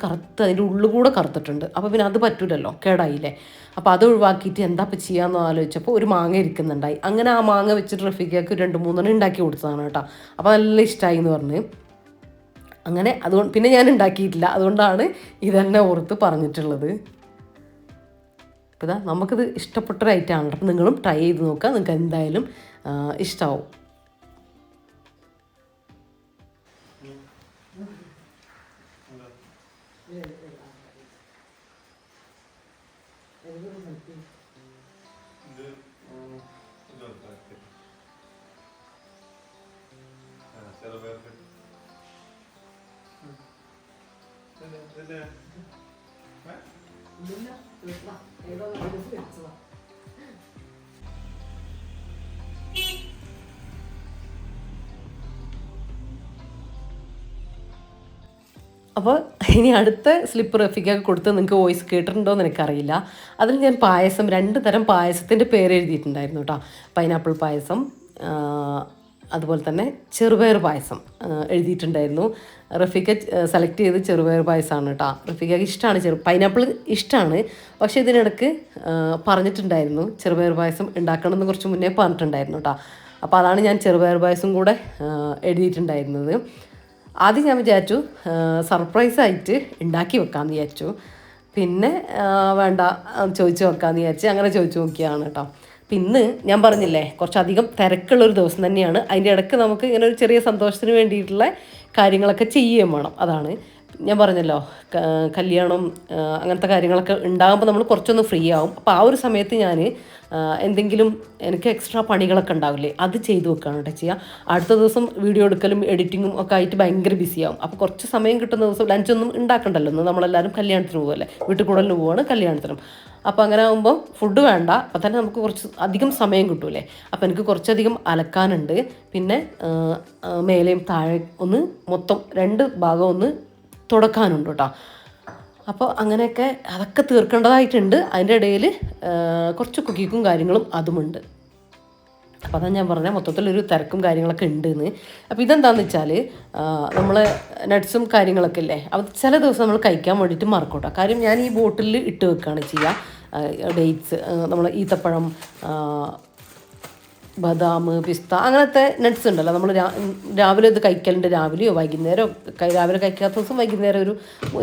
അതിൻ്റെ ഉള്ളിൽ കൂടെ കറുത്തിട്ടുണ്ട്. അപ്പോൾ പിന്നെ അത് പറ്റൂലല്ലോ, കേടായില്ലേ. അപ്പോൾ അത് ഒഴിവാക്കിയിട്ട് എന്താ ഇപ്പോൾ ചെയ്യാമെന്ന് ആലോചിച്ചപ്പോൾ ഒരു മാങ്ങ ഇരിക്കുന്നുണ്ടായി. അങ്ങനെ ആ മാങ്ങ വെച്ചിട്ട് റഫീഖയ്ക്ക് 2-3 ഉണ്ടാക്കി കൊടുത്തതാണ് കേട്ടോ. അപ്പോൾ നല്ല ഇഷ്ടമായി എന്ന് പറഞ്ഞ് അങ്ങനെ അതുകൊണ്ട് പിന്നെ ഞാൻ ഉണ്ടാക്കിയിട്ടില്ല. അതുകൊണ്ടാണ് ഇതെന്നെ ഓർത്ത് പറഞ്ഞിട്ടുള്ളത്. അപ്പോൾ ഇതാ നമുക്കിത് ഇഷ്ടപ്പെട്ടൊരു ഐറ്റമാണ്. അപ്പോൾ നിങ്ങളും ട്രൈ ചെയ്ത് നോക്കുക, നിങ്ങൾക്ക് എന്തായാലും ഇഷ്ടമാവും. അപ്പോൾ ഇനി അടുത്ത സ്ലിപ്പ് റഫിക്കൊക്കെ കൊടുത്ത് നിങ്ങൾക്ക് വോയിസ് കേട്ടിട്ടുണ്ടോ എന്ന് എനിക്കറിയില്ല. അതിൽ ഞാൻ പായസം 2 തരം പായസത്തിൻ്റെ പേര് എഴുതിയിട്ടുണ്ടായിരുന്നു കേട്ടോ. പൈനാപ്പിൾ പായസം, അതുപോലെ തന്നെ ചെറുപയർ പായസം എഴുതിയിട്ടുണ്ടായിരുന്നു. റഫീഖ സെലക്ട് ചെയ്ത് ചെറുപയർ പായസമാണ് കേട്ടോ. റഫീഖയ്ക്ക് ഇഷ്ടമാണ് പൈനാപ്പിൾ ഇഷ്ടമാണ്. പക്ഷേ ഇതിനിടയ്ക്ക് പറഞ്ഞിട്ടുണ്ടായിരുന്നു ചെറുപയർ പായസം ഉണ്ടാക്കണമെന്ന് കുറച്ച് മുന്നേ പറഞ്ഞിട്ടുണ്ടായിരുന്നു കേട്ടോ. അപ്പോൾ അതാണ് ഞാൻ ചെറുപയർ പായസം കൂടെ എഴുതിയിട്ടുണ്ടായിരുന്നത്. ആദ്യം ഞാൻ വിചാരിച്ചു സർപ്രൈസായിട്ട് ഉണ്ടാക്കി വെക്കാമെന്ന് വിചാരിച്ചു. പിന്നെ വേണ്ട ചോദിച്ചു വെക്കാമെന്ന് വിചാരിച്ച് അങ്ങനെ ചോദിച്ചു നോക്കിയാണ് കേട്ടോ. പിന്നെ ഞാൻ പറഞ്ഞില്ലേ കുറച്ചധികം തിരക്കുള്ളൊരു ദിവസം തന്നെയാണ്. അതിൻ്റെ ഇടയ്ക്ക് നമുക്ക് ഇങ്ങനെ ഒരു ചെറിയ സന്തോഷത്തിന് വേണ്ടിയിട്ടുള്ള കാര്യങ്ങളൊക്കെ ചെയ്യുകയും വേണം. അതാണ് ഞാൻ പറഞ്ഞല്ലോ, കല്യാണം അങ്ങനത്തെ കാര്യങ്ങളൊക്കെ ഉണ്ടാകുമ്പോൾ നമ്മൾ കുറച്ചൊന്ന് ഫ്രീ ആവും. അപ്പോൾ ആ ഒരു സമയത്ത് ഞാൻ എന്തെങ്കിലും എനിക്ക് എക്സ്ട്രാ പണികളൊക്കെ ഉണ്ടാവില്ലേ, അത് ചെയ്തു വെക്കുകയാണ് കേട്ടോ ചെയ്യുക. അടുത്ത ദിവസം വീഡിയോ എടുക്കലും എഡിറ്റിങ്ങും ഒക്കെ ആയിട്ട് ഭയങ്കര ബിസിയാവും. അപ്പോൾ കുറച്ച് സമയം കിട്ടുന്ന ദിവസം ലഞ്ചൊന്നും ഉണ്ടാക്കണ്ടല്ലോ. ഒന്ന് നമ്മളെല്ലാവരും കല്യാണത്തിന് പോവുമല്ലേ, വീട്ടിൽ കൂടുതൽ പോവുകയാണ് കല്യാണത്തിനും. അപ്പോൾ അങ്ങനെ ആകുമ്പോൾ ഫുഡ് വേണ്ട, അപ്പോൾ തന്നെ നമുക്ക് കുറച്ച് അധികം സമയം കിട്ടൂലേ. അപ്പോൾ എനിക്ക് കുറച്ചധികം അലക്കാനുണ്ട്. പിന്നെ മേലെയും താഴെ ഒന്ന് മൊത്തം 2 ഭാഗം ഒന്ന് തുടക്കാനുണ്ട് കേട്ടോ. അപ്പോൾ അങ്ങനെയൊക്കെ അതൊക്കെ തീർക്കേണ്ടതായിട്ടുണ്ട്. അതിൻ്റെ ഇടയിൽ കുറച്ച് കുക്കിങ്ങും കാര്യങ്ങളും അതുമുണ്ട്. അപ്പോൾ അതാണ് ഞാൻ പറഞ്ഞത് മൊത്തത്തിലൊരു തിരക്കും കാര്യങ്ങളൊക്കെ ഉണ്ടെന്ന്. അപ്പോൾ ഇതെന്താണെന്ന് വെച്ചാൽ നമ്മൾ നട്ട്സും കാര്യങ്ങളൊക്കെ ഇല്ലേ, അത് ചില ദിവസം നമ്മൾ കഴിക്കാൻ വേണ്ടിയിട്ട് മറക്കൂട്ടോ. കാര്യം ഞാൻ ഈ ബോട്ടിലിൽ ഇട്ട് വെക്കുകയാണ് ചെയ്യുക. ഡേറ്റ്സ്, നമ്മൾ ഈത്തപ്പഴം, ബദാം, പിസ്ത, അങ്ങനത്തെ നട്ട്സ് ഉണ്ടല്ലോ. നമ്മൾ രാവിലെ ഇത് കഴിക്കലുണ്ട്. രാവിലെയോ വൈകുന്നേരമോ, രാവിലെ കഴിക്കാത്ത ദിവസം വൈകുന്നേരം ഒരു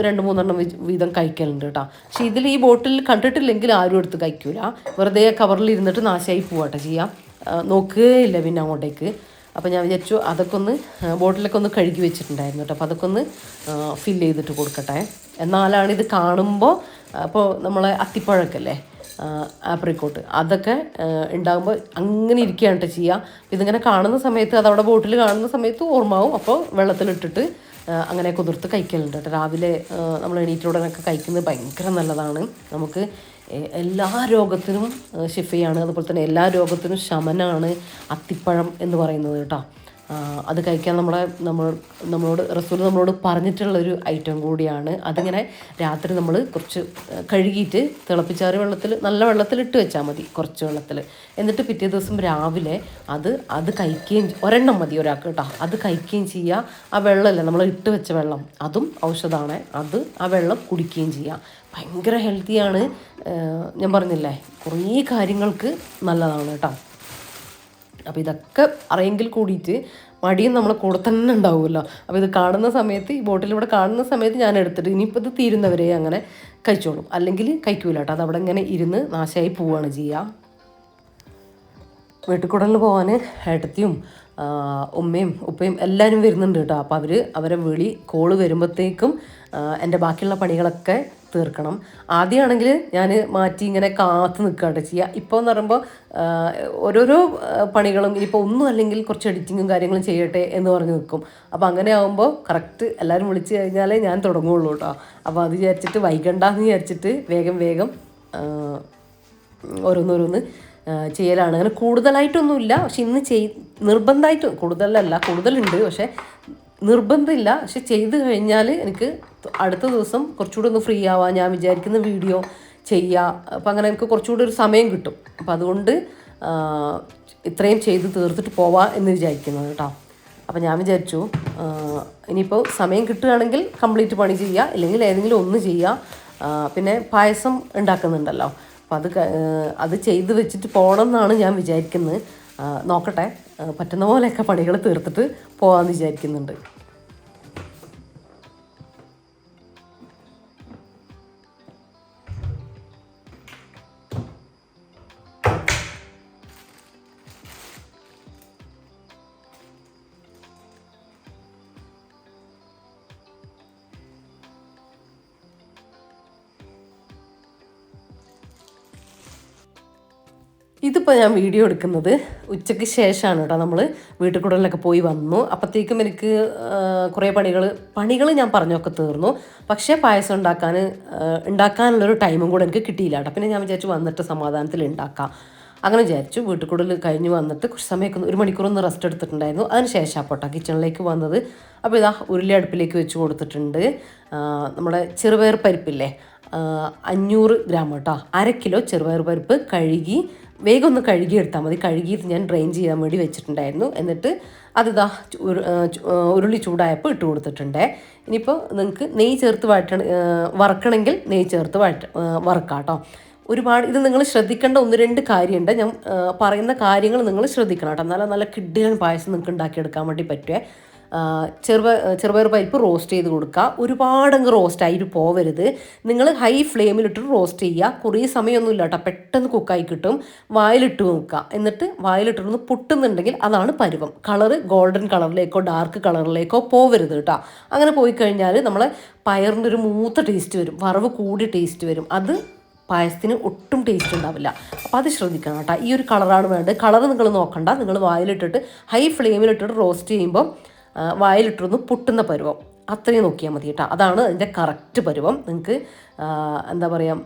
2-3 എണ്ണം വീതം കഴിക്കലുണ്ട് കേട്ടോ. പക്ഷേ ഇതിൽ ഈ ബോട്ടിൽ കണ്ടിട്ടില്ലെങ്കിൽ ആരും എടുത്ത് കഴിക്കൂല. വെറുതെ കവറിൽ ഇരുന്നിട്ട് നാശമായി പോവാട്ടെ ചെയ്യാം, നോക്കുകയില്ല പിന്നെ അങ്ങോട്ടേക്ക്. അപ്പോൾ ഞാൻ വിചാരിച്ചു അതൊക്കെ ഒന്ന് ബോട്ടിലൊക്കെ ഒന്ന് കഴുകി വെച്ചിട്ടുണ്ടായിരുന്നു കേട്ടോ. അപ്പോൾ അതൊക്കെ ഒന്ന് ഫില്ല് ചെയ്തിട്ട് കൊടുക്കട്ടെ. എന്നാലാണ് ഇത് കാണുമ്പോൾ, അപ്പോൾ നമ്മളെ അത്തിപ്പഴമൊക്കെ അല്ലേ, ആപ്രിക്കോട്ട്, അതൊക്കെ ഉണ്ടാകുമ്പോൾ അങ്ങനെ ഇരിക്കുകയാണ് കേട്ടോ ചെയ്യുക. ഇതിങ്ങനെ കാണുന്ന സമയത്ത്, അതവിടെ ബോട്ടിൽ കാണുന്ന സമയത്ത് ഓർമ്മാവും. അപ്പോൾ വെള്ളത്തിലിട്ടിട്ട് അങ്ങനെ കുതിർത്ത് കഴിക്കലുണ്ട് കേട്ടോ. രാവിലെ നമ്മൾ എണീറ്റുടനൊക്കെ കഴിക്കുന്നത് ഭയങ്കര നല്ലതാണ്. നമുക്ക് എല്ലാ രോഗത്തിനും ശിഫയാണ്. അതുപോലെ തന്നെ എല്ലാ രോഗത്തിനും ശമനമാണ് അത്തിപ്പഴം എന്ന് പറയുന്നത് കേട്ടോ. അത് കഴിക്കാൻ നമ്മളോട് റസൂൽ നമ്മളോട് പറഞ്ഞിട്ടുള്ളൊരു ഐറ്റം കൂടിയാണ്. അതിങ്ങനെ രാത്രി നമ്മൾ കുറച്ച് കഴുകിയിട്ട് തിളപ്പിച്ചാറിയ വെള്ളത്തിൽ, നല്ല വെള്ളത്തിലിട്ട് വെച്ചാൽ മതി, കുറച്ച് വെള്ളത്തിൽ. എന്നിട്ട് പിറ്റേ ദിവസം രാവിലെ അത് കഴിക്കുകയും, ഒരെണ്ണം മതി ഒരാൾക്ക് കേട്ടോ, അത് കഴിക്കുകയും ചെയ്യുക. ആ വെള്ളമല്ലേ നമ്മൾ ഇട്ട് വെച്ച വെള്ളം, അതും ഔഷധമാണ്. ആ വെള്ളം കുടിക്കുകയും ചെയ്യുക. ഭയങ്കര ഹെൽത്തിയാണ്. ഞാൻ പറഞ്ഞില്ലേ കുറേ കാര്യങ്ങൾക്ക് നല്ലതാണ് കേട്ടോ. അപ്പോൾ ഇതൊക്കെ അറിയെങ്കിൽ കൂടിയിട്ട് മടിയും നമ്മളെ കൂടെ തന്നെ ഉണ്ടാവുമല്ലോ. അപ്പോൾ ഇത് കാണുന്ന സമയത്ത്, ഈ ബോട്ടിലിവിടെ കാണുന്ന സമയത്ത് ഞാൻ എടുത്തിട്ട് ഇനിയിപ്പോൾ ഇത് തീരുന്നവരെ അങ്ങനെ കഴിച്ചോളും. അല്ലെങ്കിൽ കഴിക്കൂല കേട്ടോ. അതവിടെ ഇങ്ങനെ ഇരുന്ന് നാശമായി പോവുകയാണ് ചെയ്യുക. വീട്ടുകുടലിൽ പോകാൻ ഏട്ടത്തിയും ഉമ്മയും ഉപ്പയും എല്ലാവരും വരുന്നുണ്ട് കേട്ടോ. അപ്പോൾ അവരെ കോള് വരുമ്പോഴത്തേക്കും എൻ്റെ ബാക്കിയുള്ള പണികളൊക്കെ തീർക്കണം. ആദ്യമാണെങ്കിൽ ഞാൻ മാറ്റി ഇങ്ങനെ കാത്ത് നിൽക്കുകയാണ് ചെയ്യുക. ഇപ്പോൾ എന്ന് പറയുമ്പോൾ ഓരോരോ പണികളും ഇനിയിപ്പോൾ ഒന്നും അല്ലെങ്കിൽ കുറച്ച് എഡിറ്റിങ്ങും കാര്യങ്ങളും ചെയ്യട്ടെ എന്ന് പറഞ്ഞ് നിൽക്കും. അപ്പോൾ അങ്ങനെ ആകുമ്പോൾ കറക്റ്റ് എല്ലാവരും വിളിച്ച് കഴിഞ്ഞാലേ ഞാൻ തുടങ്ങുള്ളൂ കേട്ടോ. അപ്പോൾ അത് വിചാരിച്ചിട്ട് വൈകണ്ടെന്ന് വിചാരിച്ചിട്ട് വേഗം ഓരോന്നോരോന്ന് ചെയ്യലാണ്. അങ്ങനെ കൂടുതലായിട്ടൊന്നുമില്ല. പക്ഷെ ഇന്ന് നിർബന്ധമായിട്ട് കൂടുതലുണ്ട്, പക്ഷേ നിർബന്ധമില്ല. പക്ഷെ ചെയ്ത് കഴിഞ്ഞാൽ എനിക്ക് അടുത്ത ദിവസം കുറച്ചുകൂടി ഒന്ന് ഫ്രീ ആവാം, ഞാൻ വിചാരിക്കുന്ന വീഡിയോ ചെയ്യാം. അപ്പം അങ്ങനെ എനിക്ക് കുറച്ചുകൂടി ഒരു സമയം കിട്ടും. അപ്പം അതുകൊണ്ട് ഇത്രയും ചെയ്ത് തീർത്തിട്ട് പോവാം എന്ന് വിചാരിക്കുന്നത് കേട്ടോ. അപ്പം ഞാൻ വിചാരിച്ചു ഇനിയിപ്പോൾ സമയം കിട്ടുകയാണെങ്കിൽ കംപ്ലീറ്റ് പണി ചെയ്യുക, ഇല്ലെങ്കിൽ ഏതെങ്കിലും ഒന്ന് ചെയ്യുക. പിന്നെ പായസം ഉണ്ടാക്കുന്നുണ്ടല്ലോ, അപ്പം അത് ചെയ്ത് വെച്ചിട്ട് പോകണം എന്നാണ് ഞാൻ വിചാരിക്കുന്നത്. നോക്കട്ടെ, പറ്റുന്ന പോലെയൊക്കെ പണികൾ തീർത്തിട്ട് പോകാമെന്ന് വിചാരിക്കുന്നുണ്ട്. ഇതിപ്പോൾ ഞാൻ വീഡിയോ എടുക്കുന്നത് ഉച്ചയ്ക്ക് ശേഷമാണ് കേട്ടോ. നമ്മൾ വീട്ടിൽ കൂടലിലൊക്കെ പോയി വന്നു. അപ്പോഴത്തേക്കും എനിക്ക് കുറേ പണികൾ ഞാൻ പറഞ്ഞൊക്കെ തീർന്നു. പക്ഷേ പായസം ഉണ്ടാക്കാനുള്ളൊരു ടൈമും കൂടെ എനിക്ക് കിട്ടിയില്ല കേട്ടോ. പിന്നെ ഞാൻ വിചാരിച്ചു വന്നിട്ട് സമാധാനത്തിൽ ഉണ്ടാക്കാം. അങ്ങനെ വിചാരിച്ചു. വീട്ടിൽ കൂടുതൽ കഴിഞ്ഞ് വന്നിട്ട് കുറച്ച് സമയമൊക്കെ 1 മണിക്കൂറൊന്ന് റെസ്റ്റ് എടുത്തിട്ടുണ്ടായിരുന്നു. അതിന് ശേഷം പോട്ടെ കിച്ചണിലേക്ക് വന്നത്. അപ്പോൾ ഇതാ ഉരുളി അടുപ്പിലേക്ക് വെച്ച് കൊടുത്തിട്ടുണ്ട്. നമ്മുടെ ചെറുപയർ പരിപ്പില്ലേ, 500 ഗ്രാം കേട്ടോ, 1/2 കിലോ ചെറുപയർ പരിപ്പ് കഴുകി വേഗം ഒന്ന് കഴുകിയെടുത്താൽ മതി. കഴുകിയിട്ട് ഞാൻ ഡ്രെയിൻ ചെയ്യാൻ വേണ്ടി വെച്ചിട്ടുണ്ടായിരുന്നു. എന്നിട്ട് അതിതാ ഉരുളി ചൂടായപ്പോൾ ഇട്ട് കൊടുത്തിട്ടുണ്ട്. ഇനിയിപ്പോൾ നിങ്ങൾക്ക് നെയ്യ് ചേർത്ത് വറക്കണമെങ്കിൽ നെയ്യ് ചേർത്ത് വറക്കാം കേട്ടോ. ഒരുപാട് ഇത് നിങ്ങൾ ശ്രദ്ധിക്കേണ്ട 1-2 കാര്യമുണ്ട്. ഞാൻ പറയുന്ന കാര്യങ്ങൾ നിങ്ങൾ ശ്രദ്ധിക്കണം കേട്ടോ. നല്ല കിഡിലൻ പായസം നിങ്ങൾക്ക് ഉണ്ടാക്കിയെടുക്കാൻ വേണ്ടി പറ്റുമേ. ചെറുപയർ പരിപ്പ് റോസ്റ്റ് ചെയ്ത് കൊടുക്കുക. ഒരുപാടങ്ങ് റോസ്റ്റായിട്ട് പോവരുത്. നിങ്ങൾ ഹൈ ഫ്ലെയിമിലിട്ട് റോസ്റ്റ് ചെയ്യുക. കുറേ സമയമൊന്നുമില്ല കേട്ടോ, പെട്ടെന്ന് കുക്കായി കിട്ടും. വായിലിട്ട് നോക്കുക. എന്നിട്ട് വായിലിട്ടൊന്ന് പൊട്ടുന്നുണ്ടെങ്കിൽ അതാണ് പരുവം. കളറ് ഗോൾഡൻ കളറിലേക്കോ ഡാർക്ക് കളറിലേക്കോ പോവരുത് കേട്ടോ. അങ്ങനെ പോയി കഴിഞ്ഞാൽ നമ്മളെ പയറിൻ്റെ ഒരു മൂത്ത ടേസ്റ്റ് വരും, വറവ് കൂടി ടേസ്റ്റ് വരും. അത് പായസത്തിന് ഒട്ടും ടേസ്റ്റ് ഉണ്ടാവില്ല. അപ്പോൾ അത് ശ്രദ്ധിക്കണം കേട്ടോ. ഈ ഒരു കളറാണ് വേണ്ടത്. കളർ നിങ്ങൾ നോക്കണ്ട. നിങ്ങൾ വായിലിട്ടിട്ട് ഹൈ ഫ്ലെയിമിലിട്ടിട്ട് റോസ്റ്റ് ചെയ്യുമ്പോൾ വായിലിട്ടൊന്ന് പൊട്ടുന്ന പരുവം അത്രയും നോക്കിയാൽ മതി കേട്ടോ. അതാണ് അതിൻ്റെ കറക്റ്റ് പരുവം. നിങ്ങൾക്ക് എന്താ പറയുക,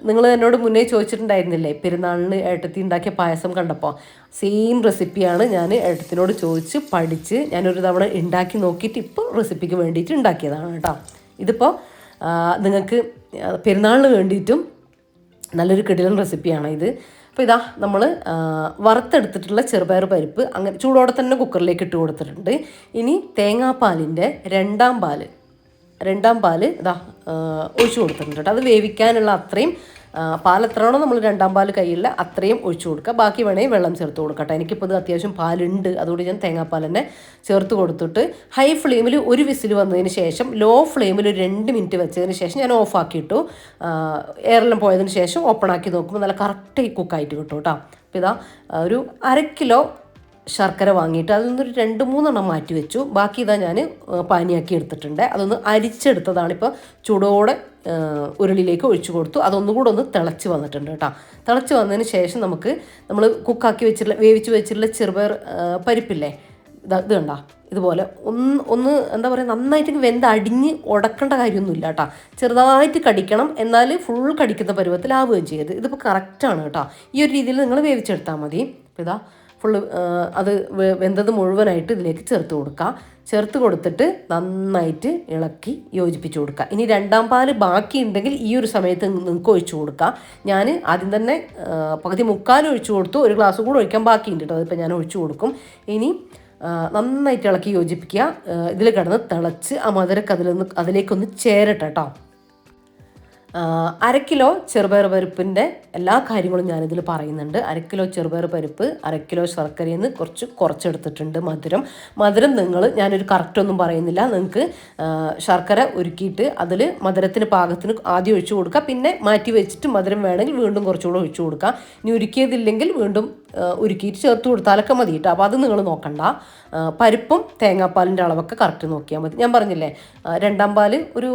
നിങ്ങൾ എന്നോട് മുന്നേ ചോദിച്ചിട്ടുണ്ടായിരുന്നില്ലേ പെരുന്നാളിന് ഏട്ടത്തി ഉണ്ടാക്കിയ പായസം കണ്ടപ്പോൾ? സെയിം റെസിപ്പിയാണ് ഞാൻ ഏട്ടത്തിനോട് ചോദിച്ച് പഠിച്ച് ഞാനൊരു തവണ ഉണ്ടാക്കി നോക്കിയിട്ട് ഇപ്പോൾ റെസിപ്പിക്ക് വേണ്ടിയിട്ട് ഉണ്ടാക്കിയതാണ് കേട്ടോ. ഇതിപ്പോൾ നിങ്ങൾക്ക് പെരുന്നാളിന് വേണ്ടിയിട്ടും നല്ലൊരു കിടിലൻ റെസിപ്പിയാണ് ഇത്. അപ്പോൾ ഇതാ നമ്മൾ വറുത്തെടുത്തിട്ടുള്ള ചെറുപയർ പരിപ്പ് അങ്ങനെ ചൂടോടെ തന്നെ കുക്കറിലേക്ക് ഇട്ട് കൊടുത്തിട്ടുണ്ട്. ഇനി തേങ്ങാപ്പാലിൻ്റെ രണ്ടാം പാല് ഇതാ ഒഴിച്ചു കൊടുത്തിട്ടുണ്ട് കേട്ടോ. അത് വേവിക്കാനുള്ള അത്രയും പാൽ എത്രയാണോ നമ്മൾ രണ്ടാം പാൽ കയ്യിലുള്ള അത്രയും ഒഴിച്ചു കൊടുക്കുക. ബാക്കി വേണമെങ്കിൽ വെള്ളം ചേർത്ത് കൊടുക്കട്ടെ. എനിക്കിപ്പോൾ ഇത് അത്യാവശ്യം പാലുണ്ട്, അതുകൊണ്ട് ഞാൻ തേങ്ങാപ്പാൽ തന്നെ ചേർത്ത് കൊടുത്തിട്ട് ഹൈ ഫ്ലെയിമിൽ ഒരു വിസിൽ വന്നതിന് ശേഷം ലോ ഫ്ലെയിമിൽ ഒരു 2 മിനിറ്റ് വെച്ചതിന് ശേഷം ഞാൻ ഓഫാക്കിയിട്ടു. എയറെല്ലാം പോയതിന് ശേഷം ഓപ്പൺ ആക്കി നോക്കുമ്പോൾ നല്ല കറക്റ്റ് കുക്കായിട്ട് കിട്ടും കേട്ടോ. അപ്പോൾ ഇതാ ഒരു 1/2 കിലോ ശർക്കര വാങ്ങിയിട്ട് അതിൽ നിന്നൊരു 2-3 മാറ്റി വെച്ചു. ബാക്കി ഇതാ ഞാൻ പാനിയാക്കി എടുത്തിട്ടുണ്ട്. അതൊന്ന് അരിച്ചെടുത്തതാണ്. ഇപ്പോൾ ചൂടോടെ ഉരുളിയിലേക്ക് ഒഴിച്ചു കൊടുത്തു. അതൊന്നുകൂടെ ഒന്ന് തിളച്ച് വന്നിട്ടുണ്ട് കേട്ടോ. തിളച്ച് വന്നതിന് ശേഷം നമ്മൾ വേവിച്ച് വെച്ചിട്ടുള്ള ചെറുപയർ പരിപ്പില്ലേ, ഇത് കണ്ടോ, ഇതുപോലെ ഒന്ന് എന്താ പറയുക, നന്നായിട്ട് വെന്തടിഞ്ഞ് ഉടക്കേണ്ട കാര്യമൊന്നുമില്ല കേട്ടോ. ചെറുതായിട്ട് കടിക്കണം, എന്നാൽ ഫുൾ കടിക്കുന്ന പരുവത്തിലാവുകയും ചെയ്യരുത്. ഇതിപ്പോൾ കറക്റ്റാണ് കേട്ടോ. ഈ ഒരു രീതിയിൽ നിങ്ങൾ വേവിച്ചെടുത്താൽ മതി. അപ്പോൾ ഇതാ ഫുള്ള് അത് വെന്തത് മുഴുവനായിട്ട് ഇതിലേക്ക് ചേർത്ത് കൊടുത്തിട്ട് നന്നായിട്ട് ഇളക്കി യോജിപ്പിച്ച് കൊടുക്കുക. ഇനി രണ്ടാം പാല് ബാക്കിയുണ്ടെങ്കിൽ ഈ ഒരു സമയത്ത് നിങ്ങൾക്ക് ഒഴിച്ചു കൊടുക്കുക. ഞാൻ ആദ്യം തന്നെ പകുതി മുക്കാൽ ഒഴിച്ചു കൊടുത്തു. 1 ഗ്ലാസ് കൂടെ ഒഴിക്കാൻ ബാക്കിയുണ്ട് കേട്ടോ. അതിപ്പോൾ ഞാൻ ഒഴിച്ചു കൊടുക്കും. ഇനി നന്നായിട്ട് ഇളക്കി യോജിപ്പിക്കുക. ഇതിൽ കിടന്ന് തിളച്ച് ആ മധുരക്ക് അതിലേക്കൊന്ന് ചേരട്ടെ കേട്ടോ. 1/2 കിലോ ചെറുപയർ പരിപ്പിൻ്റെ എല്ലാ കാര്യങ്ങളും ഞാനിതിൽ പറയുന്നുണ്ട്. 1/2 കിലോ ചെറുപയർ പരിപ്പ്, 1/2 കിലോ ശർക്കരയിൽ നിന്ന് കുറച്ചെടുത്തിട്ടുണ്ട്. മധുരം ഞാനൊരു കറക്റ്റൊന്നും പറയുന്നില്ല. നിങ്ങൾക്ക് ശർക്കര ഉരുക്കിയിട്ട് അതിൽ മധുരത്തിന് പാകത്തിന് ആദ്യം ഒഴിച്ചു കൊടുക്കുക. പിന്നെ മാറ്റി വെച്ചിട്ട് മധുരം വേണമെങ്കിൽ വീണ്ടും കുറച്ചുകൂടെ ഒഴിച്ചു കൊടുക്കുക. ഇനി ഉരുക്കിയതില്ലെങ്കിൽ വീണ്ടും ഉരുക്കിയിട്ട് ചേർത്ത് കൊടുത്താലൊക്കെ മതി കേട്ടോ. അപ്പോൾ അത് നിങ്ങൾ നോക്കണ്ട. പരിപ്പും തേങ്ങാപ്പാലിൻ്റെ അളവൊക്കെ കറക്റ്റ് നോക്കിയാൽ മതി. ഞാൻ പറഞ്ഞില്ലേ, രണ്ടാം പാല് ഒരു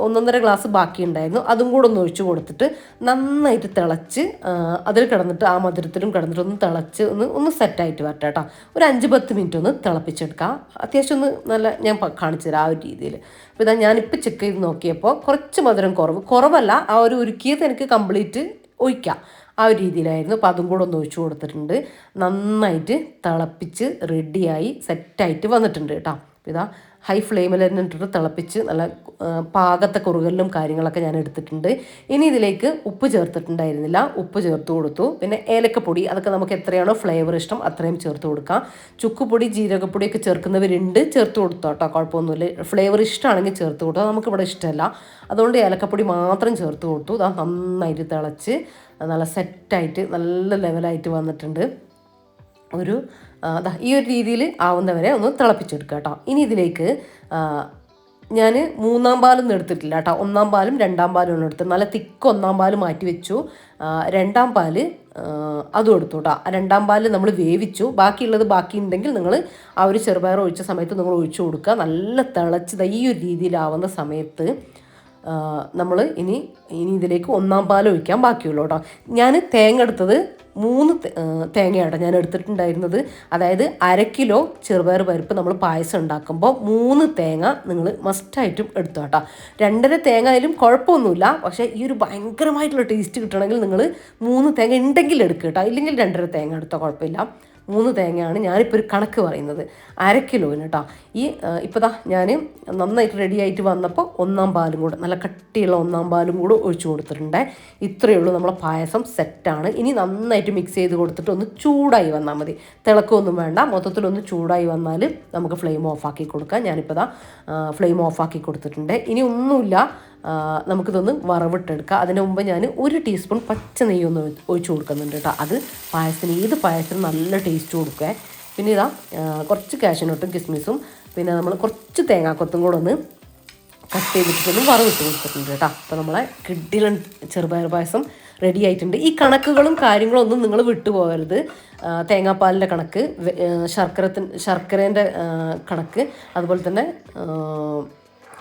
1.5 ഗ്ലാസ് ബാക്കിയുണ്ടായിരുന്നു. അതും കൂടെ ഒന്ന് ഒഴിച്ചു കൊടുത്തിട്ട് നന്നായിട്ട് തിളച്ച് അതിൽ കിടന്നിട്ട് ആ മധുരത്തിലും കിടന്നിട്ട് ഒന്ന് തിളച്ച് ഒന്ന് സെറ്റായിട്ട് വരട്ടെ കേട്ടോ. ഒരു 5-10 മിനിറ്റ് ഒന്ന് തിളപ്പിച്ചെടുക്കുക. അത്യാവശ്യം ഒന്ന് നല്ല ഞാൻ കാണിച്ചു തരാം ആ ഒരു രീതിയിൽ. അപ്പോൾ ഇതാ ഞാനിപ്പോൾ ചെക്ക് ചെയ്ത് നോക്കിയപ്പോൾ കുറച്ച് മധുരം കുറവല്ല. ആ ഒരു ഉരുക്കിയത് എനിക്ക് കംപ്ലീറ്റ് ഒഴിക്കാം. ആ ഒരു രീതിയിലായിരുന്നു. അപ്പോൾ അതും കൂടെ ഒന്ന് ഒഴിച്ചു കൊടുത്തിട്ടുണ്ട്. നന്നായിട്ട് തിളപ്പിച്ച് റെഡിയായി സെറ്റായിട്ട് വന്നിട്ടുണ്ട് കേട്ടോ. അപ്പോൾ ഇതാ ഹൈ ഫ്ലെയിമിൽ തന്നെ ഇട്ടിട്ട് തിളപ്പിച്ച് നല്ല പാകത്തെ കുറുകലിലും കാര്യങ്ങളൊക്കെ ഞാൻ എടുത്തിട്ടുണ്ട്. ഇനി ഇതിലേക്ക് ഉപ്പ് ചേർത്തിട്ടുണ്ടായിരുന്നില്ല, ഉപ്പ് ചേർത്ത് കൊടുത്തു. പിന്നെ ഏലക്കപ്പൊടി, അതൊക്കെ നമുക്ക് എത്രയാണോ ഫ്ലേവർ ഇഷ്ടം അത്രയും ചേർത്ത് കൊടുക്കാം. ചുക്കുപൊടി, ജീരകപ്പൊടിയൊക്കെ ചേർക്കുന്നവരുണ്ട്, ചേർത്ത് കൊടുത്തോ കേട്ടോ, കുഴപ്പമൊന്നുമില്ല. ഫ്ലേവർ ഇഷ്ടമാണെങ്കിൽ ചേർത്ത് കൊടുത്തോ. നമുക്കിവിടെ ഇഷ്ടമല്ല, അതുകൊണ്ട് ഏലക്കപ്പൊടി മാത്രം ചേർത്ത് കൊടുത്തു. അത് നന്നായിട്ട് തിളച്ച് നല്ല സെറ്റായിട്ട് നല്ല ലെവലായിട്ട് വന്നിട്ടുണ്ട്. ഈ ഒരു രീതിയിൽ ആവുന്നവരെ ഒന്ന് തിളപ്പിച്ചെടുക്കുക കേട്ടോ. ഇനി ഇതിലേക്ക് ഞാൻ 3-ാം പാലൊന്നും എടുത്തിട്ടില്ല കേട്ടോ. 1-ാം പാലും 2-ാം പാലും ആണ് എടുത്തത്. നല്ല തിക്ക് 1-ാം പാല് മാറ്റി വെച്ചു. 2-ാം പാല് അതും എടുത്തു കേട്ടോ. 2-ാം പാല് നമ്മൾ വേവിച്ചു. ബാക്കിയുണ്ടെങ്കിൽ നിങ്ങൾ ആ ഒരു ചെറുപയർ ഒഴിച്ച സമയത്ത് നിങ്ങൾ ഒഴിച്ചു കൊടുക്കുക. നല്ല തിളച്ചത് ഈ ഒരു രീതിയിലാവുന്ന സമയത്ത് നമ്മൾ ഇനി ഇതിലേക്ക് 1-ാം പാൽ ഒഴിക്കാൻ ബാക്കിയുള്ളൂ കേട്ടോ. ഞാൻ തേങ്ങ എടുത്തത് 3 തേങ്ങയാണ് ഞാൻ എടുത്തിട്ടുണ്ടായിരുന്നത്. അതായത് 1/2 കിലോ ചെറുപയർ പരിപ്പ് നമ്മൾ പായസം ഉണ്ടാക്കുമ്പോൾ 3 തേങ്ങ നിങ്ങൾ മസ്റ്റായിട്ടും എടുത്തു കേട്ടോ. 2.5 തേങ്ങ ആയാലും കുഴപ്പമൊന്നുമില്ല. പക്ഷേ ഈ ഒരു ഭയങ്കരമായിട്ടുള്ള ടേസ്റ്റ് കിട്ടണമെങ്കിൽ നിങ്ങൾ 3 തേങ്ങ ഉണ്ടെങ്കിൽ എടുക്കുക കേട്ടോ. ഇല്ലെങ്കിൽ 2.5 തേങ്ങ എടുത്താൽ കുഴപ്പമില്ല. 3 തേങ്ങയാണ് ഞാനിപ്പോൾ ഒരു കണക്ക് പറയുന്നത്. 1/2 കിലോന് കേട്ടോ. ഈ ഇപ്പോൾ ഞാൻ നന്നായിട്ട് റെഡി ആയിട്ട് വന്നപ്പോൾ 1-ാം പാലും കൂടെ, നല്ല കട്ടിയുള്ള 1-ാം പാലും കൂടെ ഒഴിച്ചു കൊടുത്തിട്ടുണ്ട്. ഇത്രയേ ഉള്ളൂ, നമ്മളെ പായസം സെറ്റാണ്. ഇനി നന്നായിട്ട് മിക്സ് ചെയ്ത് കൊടുത്തിട്ട് ഒന്ന് ചൂടായി വന്നാൽ മതി. തിളക്കമൊന്നും വേണ്ട, മൊത്തത്തിലൊന്ന് ചൂടായി വന്നാൽ നമുക്ക് ഫ്ലെയിം ഓഫാക്കി കൊടുക്കാം. ഞാനിപ്പോൾ ഫ്ലെയിം ഓഫാക്കി കൊടുത്തിട്ടുണ്ട്. ഇനി ഒന്നുമില്ല, നമുക്കിതൊന്ന് വറവിട്ടെടുക്കാം. അതിന് മുമ്പ് ഞാൻ 1 ടീസ്പൂൺ പച്ച നെയ്യൊന്ന് ഒഴിച്ചു കൊടുക്കുന്നുണ്ട് കേട്ടോ. അത് പായസത്തിന്, ഏത് പായസത്തിനും നല്ല ടേസ്റ്റ് കൊടുക്കുക. പിന്നെ കുറച്ച് കാഷ്യൂനട്ടും കിസ്മിസും പിന്നെ നമ്മൾ കുറച്ച് തേങ്ങാക്കൊത്തും കൂടെ ഒന്ന് കട്ട് ചെയ്തിട്ടൊന്ന് വറവിട്ട് കൊടുത്തിട്ടുണ്ട് കേട്ടോ. അപ്പോൾ നമ്മളെ കിഡിലൻ ചെറുപയർ പായസം റെഡി ആയിട്ടുണ്ട്. ഈ കണക്കുകളും കാര്യങ്ങളും ഒന്നും നിങ്ങൾ വിട്ടുപോകരുത്. തേങ്ങാപ്പാലിൻ്റെ കണക്ക്, ശർക്കരേൻ്റെ കണക്ക്, അതുപോലെ തന്നെ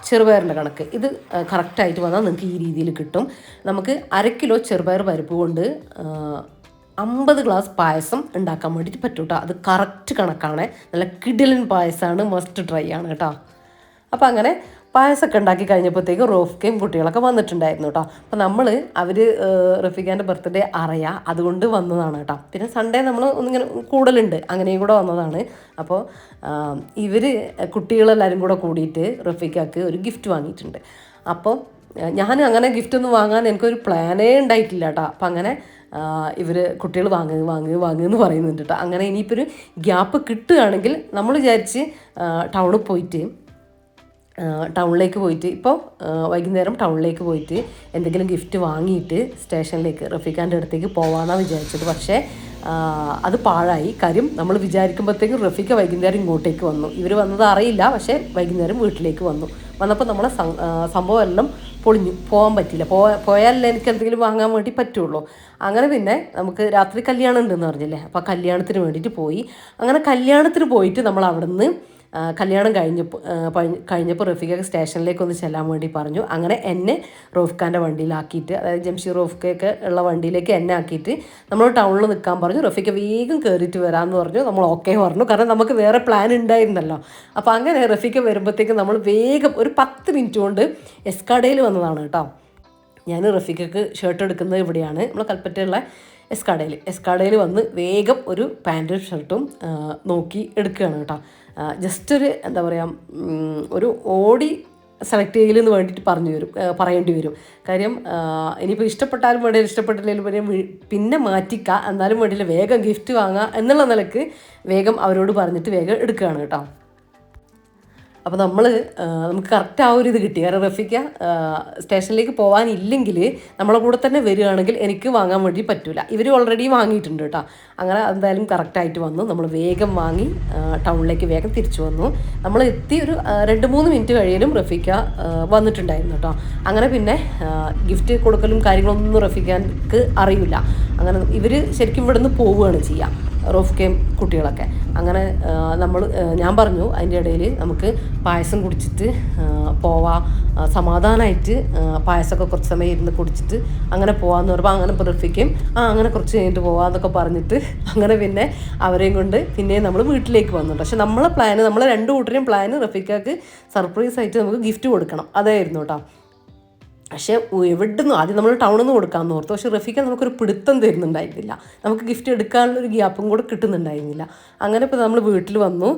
ചെറുപയറിൻ്റെ കണക്ക്, ഇത് കറക്റ്റായിട്ട് വന്നാൽ നിങ്ങൾക്ക് ഈ രീതിയിൽ കിട്ടും. നമുക്ക് 1/2 കിലോ ചെറുപയർ പരിപ്പ് കൊണ്ട് 50 ഗ്ലാസ് പായസം ഉണ്ടാക്കാൻ വേണ്ടിയിട്ട് പറ്റും കേട്ടോ. അത് കറക്റ്റ് കണക്കാണ്. നല്ല കിടിലൻ പായസമാണ്, മസ്റ്റ് ട്രൈ ആണ് കേട്ടോ. അപ്പോൾ അങ്ങനെ പായസമൊക്കെ ഉണ്ടാക്കി കഴിഞ്ഞപ്പോഴത്തേക്കും റോഫ്ക്കയും കുട്ടികളൊക്കെ വന്നിട്ടുണ്ടായിരുന്നു കേട്ടോ. അപ്പോൾ അവർ റഫീഖാൻ്റെ ബർത്ത്ഡേ അറിയാം, അതുകൊണ്ട് വന്നതാണ് കേട്ടോ. പിന്നെ സൺഡേ നമ്മൾ ഒന്നിങ്ങനെ കൂടുതലുണ്ട്, അങ്ങനെയും കൂടെ വന്നതാണ്. അപ്പോൾ കുട്ടികളെല്ലാവരും കൂടെ കൂടിയിട്ട് റഫീഖാക്ക് ഒരു ഗിഫ്റ്റ് വാങ്ങിയിട്ടുണ്ട്. അപ്പോൾ ഞാൻ അങ്ങനെ ഗിഫ്റ്റൊന്നും വാങ്ങാൻ എനിക്കൊരു പ്ലാനേ ഉണ്ടായിട്ടില്ല കേട്ടോ. അപ്പം അങ്ങനെ കുട്ടികൾ വാങ്ങുമെന്ന് പറയുന്നുണ്ട് കേട്ടോ. അങ്ങനെ ഇനിയിപ്പോൾ ഒരു ഗ്യാപ്പ് കിട്ടുകയാണെങ്കിൽ നമ്മൾ വിചാരിച്ച് ടൗണിലേക്ക് പോയിട്ട് ഇപ്പോൾ വൈകുന്നേരം ടൗണിലേക്ക് പോയിട്ട് എന്തെങ്കിലും ഗിഫ്റ്റ് വാങ്ങിയിട്ട് സ്റ്റേഷനിലേക്ക് റഫീഖാൻ്റെ അടുത്തേക്ക് പോകാമെന്നാണ് വിചാരിച്ചത്. പക്ഷേ അത് പാഴായി. കാര്യം നമ്മൾ വിചാരിക്കുമ്പോഴത്തേക്കും റഫീഖ വൈകുന്നേരം ഇങ്ങോട്ടേക്ക് വന്നു. ഇവർ വന്നത് അറിയില്ല, പക്ഷേ വൈകുന്നേരം വീട്ടിലേക്ക് വന്നപ്പോൾ നമ്മളെ സംഭവം എല്ലാം പൊളിഞ്ഞു, പോകാൻ പറ്റില്ല. പോയാലല്ലേ എനിക്ക് എന്തെങ്കിലും വാങ്ങാൻ വേണ്ടി പറ്റുള്ളൂ. അങ്ങനെ പിന്നെ നമുക്ക് രാത്രി കല്യാണം ഉണ്ടെന്ന് പറഞ്ഞില്ലേ, അപ്പോൾ കല്യാണത്തിന് വേണ്ടിയിട്ട് പോയി. അങ്ങനെ കല്യാണത്തിന് പോയിട്ട് നമ്മൾ അവിടെ നിന്ന് കല്യാണം കഴിഞ്ഞപ്പോൾ റഫീഖ സ്റ്റേഷനിലേക്ക് ഒന്ന് ചെല്ലാൻ വേണ്ടി പറഞ്ഞു. അങ്ങനെ എന്നെ റോഫ്ഖാൻ്റെ വണ്ടിയിലാക്കിയിട്ട്, അതായത് ജംഷീർ റോഫ്ഖയൊക്കെ ഉള്ള വണ്ടിയിലേക്ക് എന്നെ ആക്കിയിട്ട് നമ്മൾ ടൗണിൽ നിൽക്കാൻ പറഞ്ഞു. റഫീഖ വേഗം കയറിയിട്ട് വരാമെന്ന് പറഞ്ഞു. നമ്മൾ ഓക്കെ പറഞ്ഞു, കാരണം നമുക്ക് വേറെ പ്ലാൻ ഉണ്ടായിരുന്നല്ലോ. അപ്പോൾ അങ്ങനെ റഫീഖ വരുമ്പോഴത്തേക്കും നമ്മൾ വേഗം ഒരു 10 മിനിറ്റ് കൊണ്ട് എസ്കാഡയിൽ വന്നതാണ് കേട്ടോ. ഞാൻ റഫീഖക്ക് ഷർട്ട് എടുക്കുന്നത് ഇവിടെയാണ്, നമ്മൾ കൽപ്പറ്റയുള്ള എസ്കാഡയിൽ വന്ന് വേഗം ഒരു പാൻറ്റും ഷർട്ടും നോക്കി എടുക്കുകയാണ് കേട്ടോ. ജസ്റ്റ് എന്താ പറയുക, ഒരു ഓടി സെലക്ട് ചെയ്യലെന്ന് വേണ്ടിയിട്ട് പറയേണ്ടി വരും. കാര്യം ഇനിയിപ്പോൾ ഇഷ്ടപ്പെട്ടാലും വേണ്ടിയില്ല, ഇഷ്ടപ്പെട്ടില്ലെങ്കിലും പിന്നെ മാറ്റിക്കുക, എന്നാലും വേണ്ടിയില്ല, വേഗം ഗിഫ്റ്റ് വാങ്ങുക എന്നുള്ള നിലക്ക് വേഗം അവരോട് പറഞ്ഞിട്ട് വേഗം എടുക്കുകയാണ് കേട്ടോ. അപ്പോൾ നമുക്ക് കറക്റ്റ് ആ ഒരു ഇത് കിട്ടി. കാരണം റഫീഖ സ്റ്റേഷനിലേക്ക് പോകാനില്ലെങ്കിൽ നമ്മളെ കൂടെ തന്നെ വരികയാണെങ്കിൽ എനിക്ക് വാങ്ങാൻ വേണ്ടി പറ്റില്ല. ഇവർ ഓൾറെഡി വാങ്ങിയിട്ടുണ്ട് കേട്ടോ. അങ്ങനെ എന്തായാലും കറക്റ്റായിട്ട് വന്നു. നമ്മൾ വേഗം വാങ്ങി ടൗണിലേക്ക് വേഗം തിരിച്ചു വന്നു. നമ്മൾ എത്തി ഒരു 2-3 മിനിറ്റ് കഴിയലും റഫീഖ വന്നിട്ടുണ്ടായിരുന്നു കേട്ടോ. അങ്ങനെ പിന്നെ ഗിഫ്റ്റ് കൊടുക്കലും കാര്യങ്ങളൊന്നും റഫീഖക്ക് അറിയില്ല. അങ്ങനെ ഇവർ ശരിക്കും ഇവിടെ നിന്ന് പോവുകയാണ് ചെയ്യുക, റോഫ്ക്കയും കുട്ടികളൊക്കെ. അങ്ങനെ ഞാൻ പറഞ്ഞു അതിൻ്റെ ഇടയിൽ നമുക്ക് പായസം കുടിച്ചിട്ട് പോവാം, സമാധാനമായിട്ട് പായസമൊക്കെ കുറച്ച് സമയം ഇരുന്ന് കുടിച്ചിട്ട് അങ്ങനെ പോകാമെന്ന് പറയുമ്പോൾ അങ്ങനെ റഫീഖയും അങ്ങനെ കുറച്ച് കഴിഞ്ഞിട്ട് പോകാമെന്നൊക്കെ പറഞ്ഞിട്ട് അങ്ങനെ പിന്നെ അവരെയും കൊണ്ട് പിന്നെയും നമ്മൾ വീട്ടിലേക്ക് വന്നു. പക്ഷെ നമ്മളെ 2 കൂട്ടരെയും പ്ലാന് റഫീഖക്ക് സർപ്രൈസായിട്ട് നമുക്ക് ഗിഫ്റ്റ് കൊടുക്കണം, അതായിരുന്നു കേട്ടോ. പക്ഷേ എവിടുന്ന് ആദ്യം നമ്മൾ ടൗണിൽ നിന്ന് കൊടുക്കാമെന്ന് ഓർത്തു. പക്ഷേ റഫീഖ നമുക്കൊരു പിടുത്തം തരുന്നുണ്ടായിരുന്നില്ല, നമുക്ക് ഗിഫ്റ്റ് എടുക്കാനുള്ളൊരു ഗ്യാപ്പും കൂടെ കിട്ടുന്നുണ്ടായിരുന്നില്ല. അങ്ങനെ ഇപ്പോൾ നമ്മൾ വീട്ടിൽ വന്നു.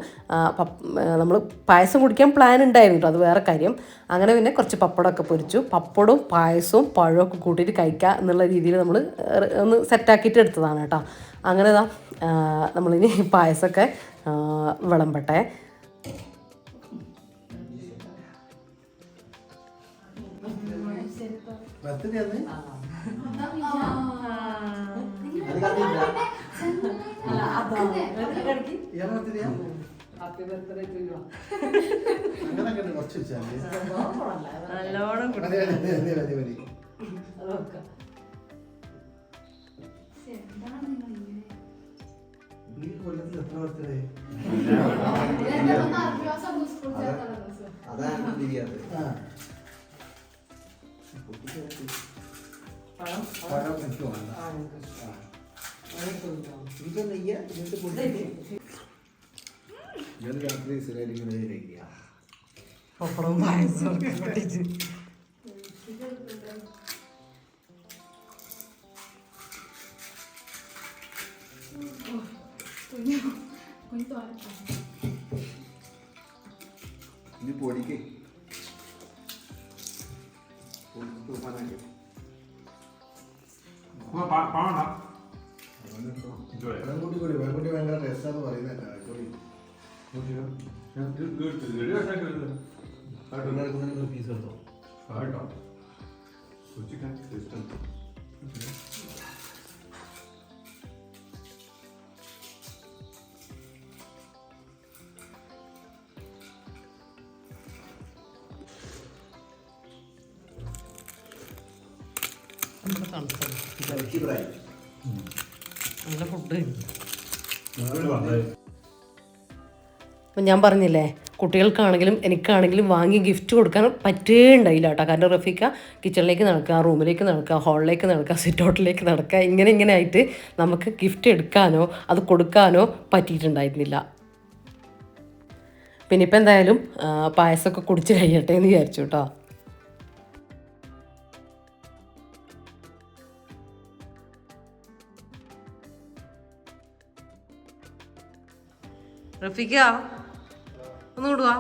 നമ്മൾ പായസം കുടിക്കാൻ പ്ലാൻ ഉണ്ടായിരുന്നു കേട്ടോ, അത് വേറെ കാര്യം. അങ്ങനെ പിന്നെ കുറച്ച് പപ്പടമൊക്കെ പൊരിച്ചു. പപ്പടവും പായസവും പഴമൊക്കെ കൂട്ടിയിട്ട് കഴിക്കുക എന്നുള്ള രീതിയിൽ നമ്മൾ ഒന്ന് സെറ്റാക്കിയിട്ട് എടുത്തതാണ് കേട്ടോ. അങ്ങനെ നമ്മളിനി പായസമൊക്കെ വിളമ്പട്ടെ. പപ്പടം പായസം പൊട്ടിച്ച് ഇത് പൊടിക്ക് കൂടി ഭയങ്കര രസമാണെന്ന് പറയുന്നത് പീസ് എടുത്തോ നല്ല ഫുഡ്. അപ്പം ഞാൻ പറഞ്ഞില്ലേ, കുട്ടികൾക്കാണെങ്കിലും എനിക്കാണെങ്കിലും വാങ്ങി ഗിഫ്റ്റ് കൊടുക്കാൻ പറ്റുകയുണ്ടായില്ല കേട്ടോ. കാരണം റഫീക്ക കിച്ചണിലേക്ക് നടക്കുക, റൂമിലേക്ക് നടക്കുക, ഹാളിലേക്ക് നടക്കുക, സിറ്റ് ഔട്ടിലേക്ക് നടക്കുക, ഇങ്ങനെ ആയിട്ട് നമുക്ക് ഗിഫ്റ്റ് എടുക്കാനോ അത് കൊടുക്കാനോ പറ്റിയിട്ടുണ്ടായിരുന്നില്ല. പിന്നെ ഇപ്പം എന്തായാലും പായസമൊക്കെ കുടിച്ച് കഴിയട്ടെ എന്ന് വിചാരിച്ചു കേട്ടോ. റഫീക്ക ഒന്ന് വിടുവാ.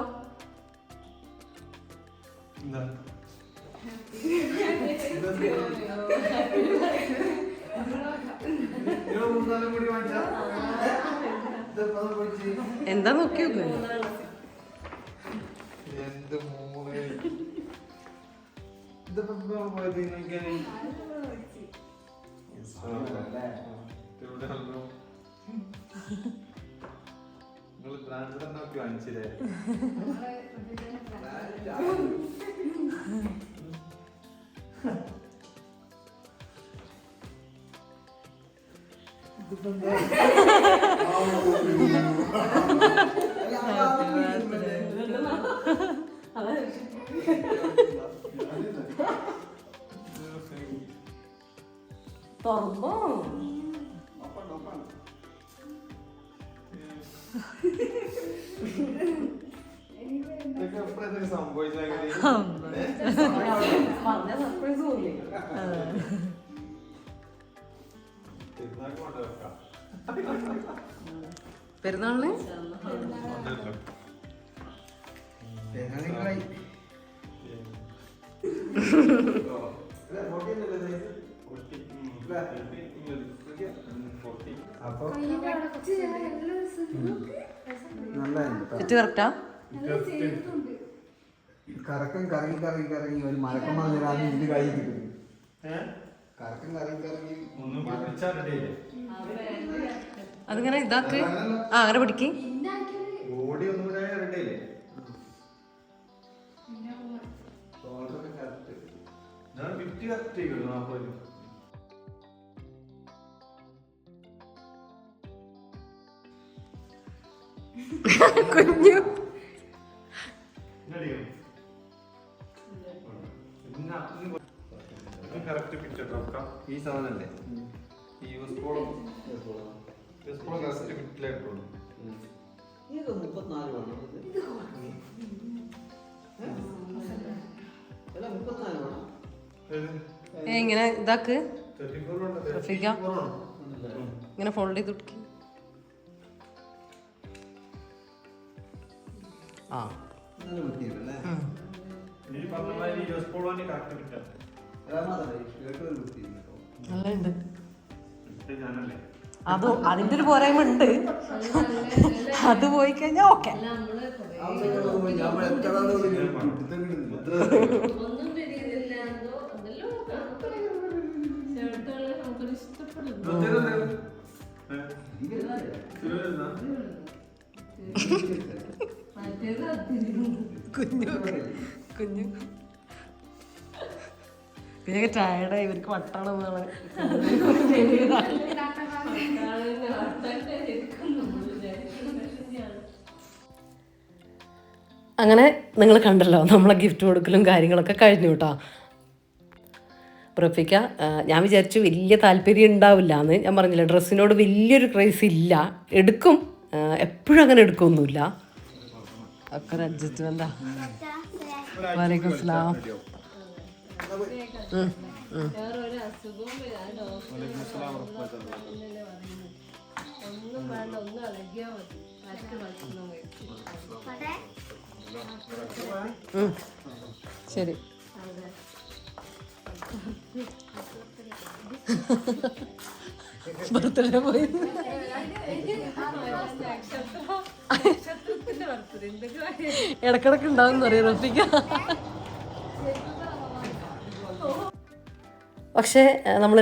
എന്താ നോക്കി നോക്ക്. കാണിച്ചില്ലേ തുറന്നോ? പെരുന്നാളിന് കറക്റ്റാ. കറക്കം കറങ്ങി കറങ്ങി കറങ്ങി ഒരു മലക്കമാതിരാണ് ഇത് കഴിഞ്ഞ് കിട്ടുന്നത്. കറക്കം കറങ്ങി കറങ്ങി അതിങ്ങനെ ഇതാക്ക്. ആ അങ്ങനെ പിടിക്ക്. ബോഡി ഒന്നും കൂടെ റെഡിയല്ലേ? കുഞ്ഞു ഈ സാധനല്ലേ ഈ യൂസ് ബോളും കറക്റ്റ് ഫിറ്റിലായിട്ടുള്ളൂ. 34 വേണം. 34 വേണം. ഇങ്ങനെ ഇതാക്ക്. ഇങ്ങനെ ഫോൾഡ് ചെയ്ത് കൊടുക്കി. ആ നല്ലുണ്ട്. അത് അതിന്റെ ഒരു പോരായ്മ ഉണ്ട്. അത് പോയി കഴിഞ്ഞാൽ ഓക്കെ. കുഞ്ഞു കുഞ്ഞു പിന്നെ ടയർഡായി. ഇവർക്ക് വട്ടാണെന്നാണ്. അങ്ങനെ നിങ്ങൾ കണ്ടല്ലോ, നമ്മളെ ഗിഫ്റ്റ് കൊടുക്കലും കാര്യങ്ങളൊക്കെ കഴിഞ്ഞു കേട്ടോ. റഫീക്ക ഞാൻ വിചാരിച്ചു വലിയ താല്പര്യം ഉണ്ടാവില്ല എന്ന്. ഞാൻ പറഞ്ഞില്ല, ഡ്രസ്സിനോട് വലിയൊരു ക്രൈസ് ഇല്ല. എടുക്കും, എപ്പോഴും അങ്ങനെ എടുക്കൊന്നുമില്ല. ഒക്കെ ഒരു അഡ്ജസ്റ്റ്മെന്റാ. വലൈക്കും സ്ലാം. ശരി. ബർത്ത്ഡേ പോയി ഇടക്കിടക്ക് ഉണ്ടാവും അറിയാം റഫീക്ക. പക്ഷേ നമ്മൾ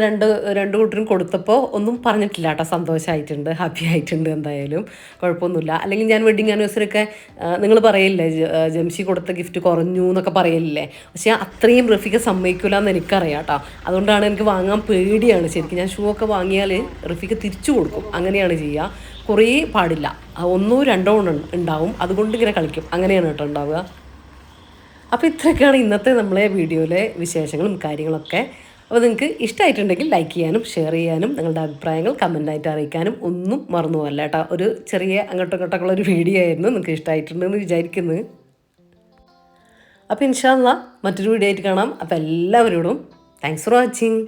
രണ്ട് കൂട്ടരും കൊടുത്തപ്പോൾ ഒന്നും പറഞ്ഞിട്ടില്ല കേട്ടോ. സന്തോഷമായിട്ടുണ്ട്, ഹാപ്പി ആയിട്ടുണ്ട്, എന്തായാലും കുഴപ്പമൊന്നുമില്ല. അല്ലെങ്കിൽ ഞാൻ വെഡിങ് ആനിവേഴ്സറി ഒക്കെ നിങ്ങൾ പറയില്ലേ ജംഷി കൊടുത്ത ഗിഫ്റ്റ് കുറഞ്ഞു എന്നൊക്കെ പറയില്ലേ, പക്ഷേ അത്രയും റഫീക്ക സമ്മതിക്കില്ല എന്ന് എനിക്കറിയാം കേട്ടോ. അതുകൊണ്ടാണ് എനിക്ക് വാങ്ങാൻ പേടിയാണ് ശരിക്കും. ഞാൻ ഷൂ ഒക്കെ വാങ്ങിയാൽ റഫീക്ക തിരിച്ചു കൊടുക്കും, അങ്ങനെയാണ് ചെയ്യുക. കുറേ പാടില്ല, 1 2 ഉണ്ടാവും, അതുകൊണ്ട് ഇങ്ങനെ കളിക്കും, അങ്ങനെയാണ് കേട്ടോ ഉണ്ടാവുക. അപ്പോൾ ഇത്രയൊക്കെയാണ് ഇന്നത്തെ നമ്മളെ വീഡിയോയിലെ വിശേഷങ്ങളും കാര്യങ്ങളൊക്കെ. അപ്പോൾ നിങ്ങൾക്ക് ഇഷ്ടമായിട്ടുണ്ടെങ്കിൽ ലൈക്ക് ചെയ്യാനും ഷെയർ ചെയ്യാനും നിങ്ങളുടെ അഭിപ്രായങ്ങൾ കമൻ്റായിട്ട് അറിയിക്കാനും ഒന്നും മറന്നു പോകല്ല കേട്ടോ. ഒരു ചെറിയ അങ്ങോട്ടും ഇങ്ങോട്ടൊക്കെയുള്ള ഒരു വീഡിയോ ആയിരുന്നു. നിങ്ങൾക്ക് ഇഷ്ടമായിട്ടുണ്ടെന്ന് വിചാരിക്കുന്നു. അപ്പോൾ ഇൻഷാ അല്ലാഹ് മറ്റൊരു വീഡിയോ ആയിട്ട് കാണാം. അപ്പോൾ എല്ലാവരോടും താങ്ക്സ് ഫോർ വാച്ചിങ്.